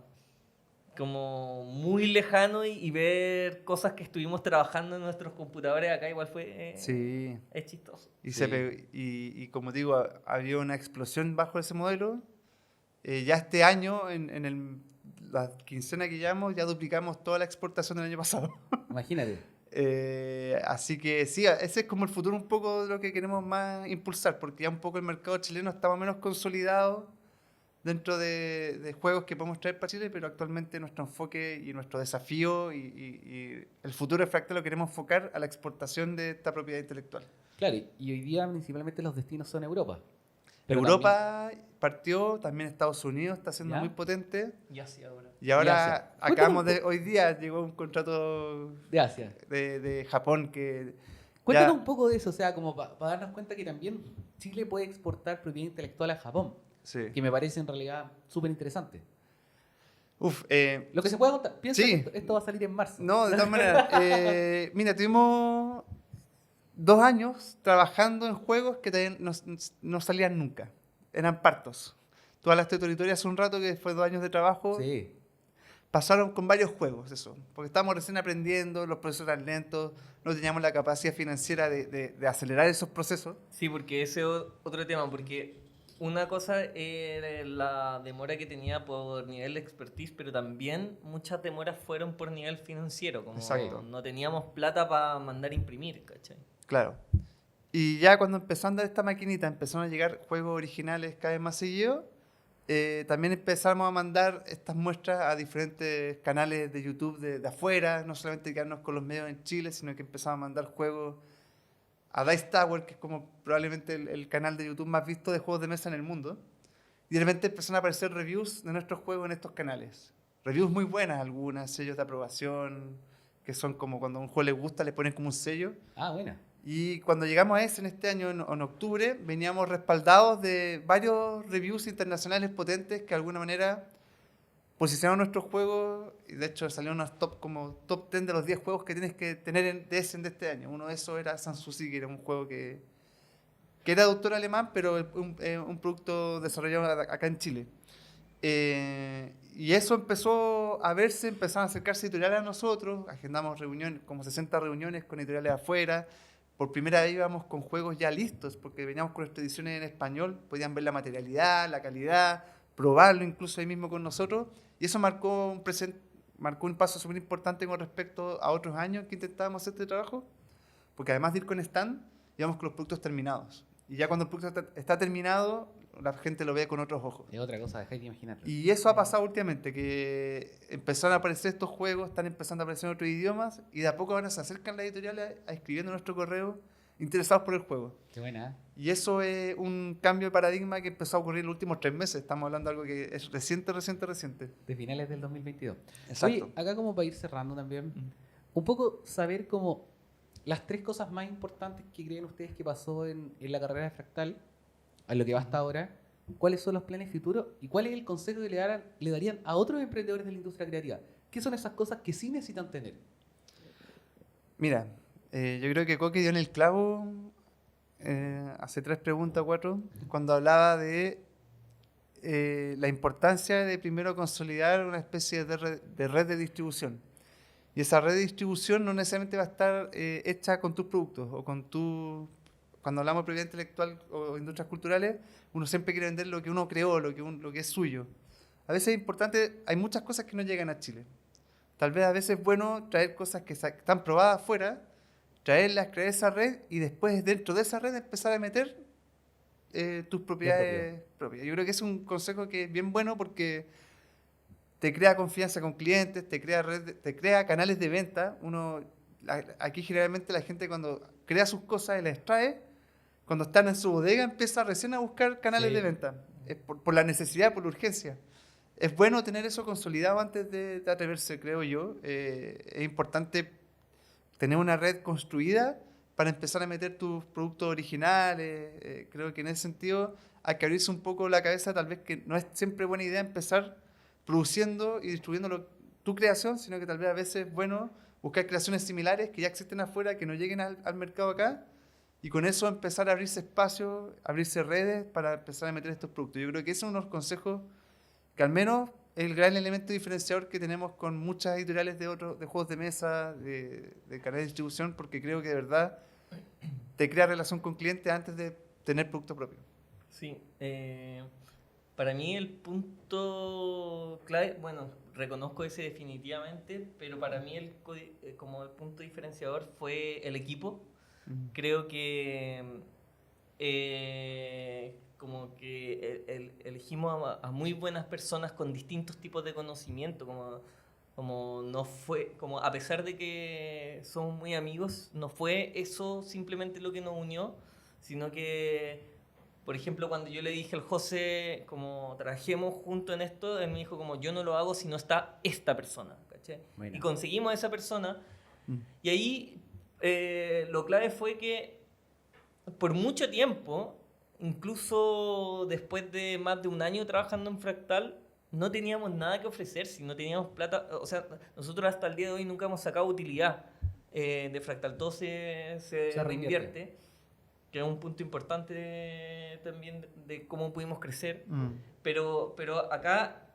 como muy lejano y ver cosas que estuvimos trabajando en nuestros computadores acá igual fue Sí. es chistoso. Y, Sí. y como digo, había una explosión bajo ese modelo. Ya este año, la quincena que llevamos, ya duplicamos toda la exportación del año pasado. Imagínate. Así que sí, ese es como el futuro un poco de lo que queremos más impulsar, porque ya un poco el mercado chileno está más o menos consolidado dentro de juegos que podemos traer para Chile, pero actualmente nuestro enfoque y nuestro desafío y el futuro de Fractal lo queremos enfocar a la exportación de esta propiedad intelectual. Claro, y hoy día principalmente los destinos son Europa. Pero Europa partió, también Estados Unidos está siendo ¿Ya? muy potente. Y así ahora. Y ahora Asia. acabamos Cuéntanos hoy día llegó un contrato de Asia. de Japón que Cuéntanos ya- un poco de eso, o sea, como para darnos cuenta que también Chile puede exportar propiedad intelectual a Japón, sí. que me parece en realidad súper interesante. Uf, Lo que se pueda contar, piensa Sí. que esto va a salir en marzo. no, de todas maneras. Mira, 2 años trabajando en juegos que también no salían nunca. Eran partos. Tú hablaste de Territoria hace un rato, que después de 2 años de trabajo Sí. pasaron con varios juegos, eso. Porque estábamos recién aprendiendo, los procesos eran lentos, no teníamos la capacidad financiera de acelerar esos procesos. Sí, porque ese es otro tema, porque una cosa era la demora que tenía por nivel de expertise, pero también muchas demoras fueron por nivel financiero, como Exacto. no teníamos plata para mandar a imprimir, ¿cachai? Claro. Y ya cuando empezó a andar esta maquinita, empezaron a llegar juegos originales cada vez más seguidos. También empezamos a mandar estas muestras a diferentes canales de YouTube de afuera, no solamente quedarnos con los medios en Chile, sino que empezamos a mandar juegos a Dice Tower, que es como probablemente el canal de YouTube más visto de juegos de mesa en el mundo. Y de repente empezaron a aparecer reviews de nuestros juegos en estos canales. Reviews muy buenas, algunas, sellos de aprobación, que son como cuando a un juego les gusta, le ponen como un sello. Ah, buena. Y cuando llegamos a ese en este año, en octubre, veníamos respaldados de varios reviews internacionales potentes que de alguna manera posicionaron nuestros juegos, y de hecho salieron unos como top 10 de los 10 juegos que tienes que tener en Essen de este año. Uno de esos era Sanssouci, que era un juego que era de autor alemán, pero un producto desarrollado acá en Chile. Y eso empezó a verse, empezaron a acercarse editoriales a nosotros, agendamos reuniones, como 60 reuniones con editoriales afuera. Por primera vez íbamos con juegos ya listos, porque veníamos con nuestras ediciones en español, podían ver la materialidad, la calidad, probarlo incluso ahí mismo con nosotros, y eso marcó un paso súper importante con respecto a otros años que intentábamos hacer este trabajo, porque además de ir con stand, íbamos con los productos terminados. Y ya cuando el producto está terminado, la gente lo ve con otros ojos. Es otra cosa, dejáis de imaginarlo. Y eso ha pasado últimamente, que empezaron a aparecer estos juegos, están empezando a aparecer en otros idiomas, y de a poco ahora se acercan las editoriales a escribiendo nuestro correo interesados por el juego. Qué buena, ¿eh? Y eso es un cambio de paradigma que empezó a ocurrir en los últimos 3 meses. Estamos hablando de algo que es reciente. De finales del 2022. Exacto. Oye, acá como para ir cerrando también, un poco saber como las 3 cosas más importantes que creen ustedes que pasó en la carrera de Fractal, a lo que va hasta ahora, cuáles son los planes futuros y cuál es el consejo que le darían a otros emprendedores de la industria creativa. ¿Qué son esas cosas que sí necesitan tener? Mira, yo creo que Coque dio en el clavo hace 3 preguntas, 4, cuando hablaba de la importancia de primero consolidar una especie de red de distribución. Y esa red de distribución no necesariamente va a estar hecha con tus productos o con tu... Cuando hablamos de propiedad intelectual o industrias culturales, uno siempre quiere vender lo que uno creó, lo que es suyo. A veces es importante, hay muchas cosas que no llegan a Chile. Tal vez a veces es bueno traer cosas que están probadas afuera, traerlas, crear esa red y después dentro de esa red empezar a meter tus propiedades propias. Yo creo que es un consejo que es bien bueno porque te crea confianza con clientes, te crea canales de venta. Aquí generalmente la gente cuando crea sus cosas y las trae, cuando están en su bodega empieza recién a buscar canales Sí. de venta. Es por la necesidad, por la urgencia. Es bueno tener eso consolidado antes de atreverse, creo yo. Es importante tener una red construida para empezar a meter tus productos originales. Creo que en ese sentido hay que abrirse un poco la cabeza, tal vez que no es siempre buena idea empezar produciendo y distribuyendo tu creación, sino que tal vez a veces es bueno buscar creaciones similares que ya existen afuera, que no lleguen al mercado acá, y con eso empezar a abrirse espacios, abrirse redes para empezar a meter estos productos. Yo creo que esos son unos consejos que al menos es el gran elemento diferenciador que tenemos con muchas editoriales de juegos de mesa, de canales de distribución, porque creo que de verdad te crea relación con clientes antes de tener producto propio. Sí, para mí el punto clave, bueno, reconozco ese definitivamente, pero para mí como el punto diferenciador fue el equipo. Creo que como que elegimos a muy buenas personas con distintos tipos de conocimiento, como no fue, como a pesar de que somos muy amigos, no fue eso simplemente lo que nos unió, sino que, por ejemplo, cuando yo le dije al José, como trabajemos juntos en esto, él me dijo como yo no lo hago si no está esta persona, ¿cachai? Bueno. Y conseguimos a esa persona, y ahí lo clave fue que por mucho tiempo, incluso después de más de un año trabajando en Fractal, no teníamos nada que ofrecer, si no teníamos plata, o sea, nosotros hasta el día de hoy nunca hemos sacado utilidad. de Fractal todo se Se reinvierte. reinvierte, que es un punto importante también de cómo pudimos crecer. Pero acá,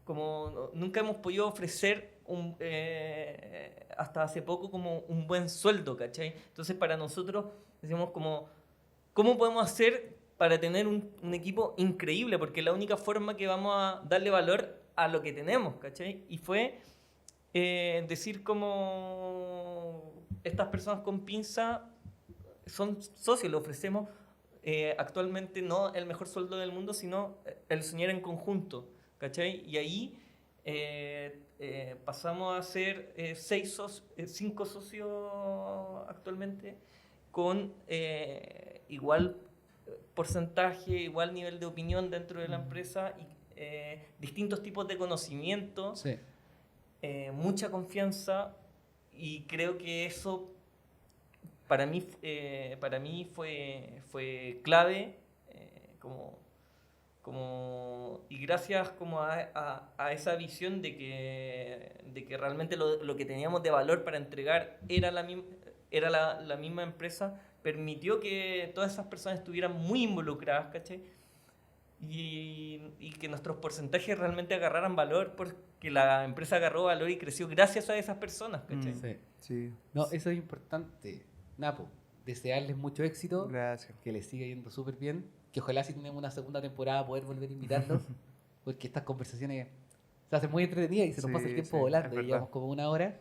como nunca hemos podido ofrecer hasta hace poco como un buen sueldo, ¿cachai? Entonces para nosotros decimos como, ¿cómo podemos hacer para tener un equipo increíble? Porque es la única forma que vamos a darle valor a lo que tenemos, ¿cachai? Y fue decir como estas personas con pinza son socios, le ofrecemos actualmente no el mejor sueldo del mundo, sino el soñar en conjunto, ¿cachai? Y ahí pasamos a ser 5 socios actualmente con igual porcentaje, igual nivel de opinión dentro de la empresa y distintos tipos de conocimiento, Sí. mucha confianza, y creo que eso para mí fue clave, y gracias como a esa visión de que realmente lo que teníamos de valor para entregar era la misma empresa, permitió que todas esas personas estuvieran muy involucradas, ¿cachai? Y que nuestros porcentajes realmente agarraran valor, porque la empresa agarró valor y creció gracias a esas personas, ¿cachai? Sí. Sí, No, eso es importante. Napo, desearles mucho éxito, gracias. que les siga yendo súper bien, que ojalá si tenemos una segunda temporada poder volver a invitarlos, porque estas conversaciones se hacen muy entretenidas y se nos Sí, pasa el tiempo sí, es volando, verdad. llevamos como 1 hora.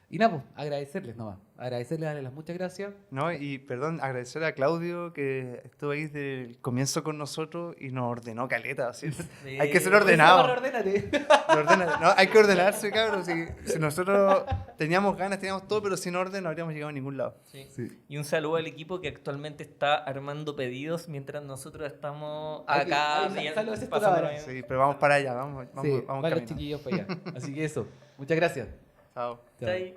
Y nada, pues, agradecerles nomás, darles las muchas gracias. No, y perdón, agradecer a Claudio que estuvo ahí desde el comienzo con nosotros y nos ordenó caleta. ¿Sí? Hay que ser ordenado. Ordénate. No, hay que ordenarse, cabros. Si nosotros teníamos ganas, teníamos todo, pero sin orden no habríamos llegado a ningún lado. Sí. Sí. Y un saludo al equipo que actualmente está armando pedidos mientras nosotros estamos Aquí, acá ahí, bien, saludos a esta pasándola hora. bien. Sí, pero vamos para allá, vamos Sí, vamos van los caminando. chiquillos para allá. Así que eso, muchas gracias. Chao. Chao. Está ahí.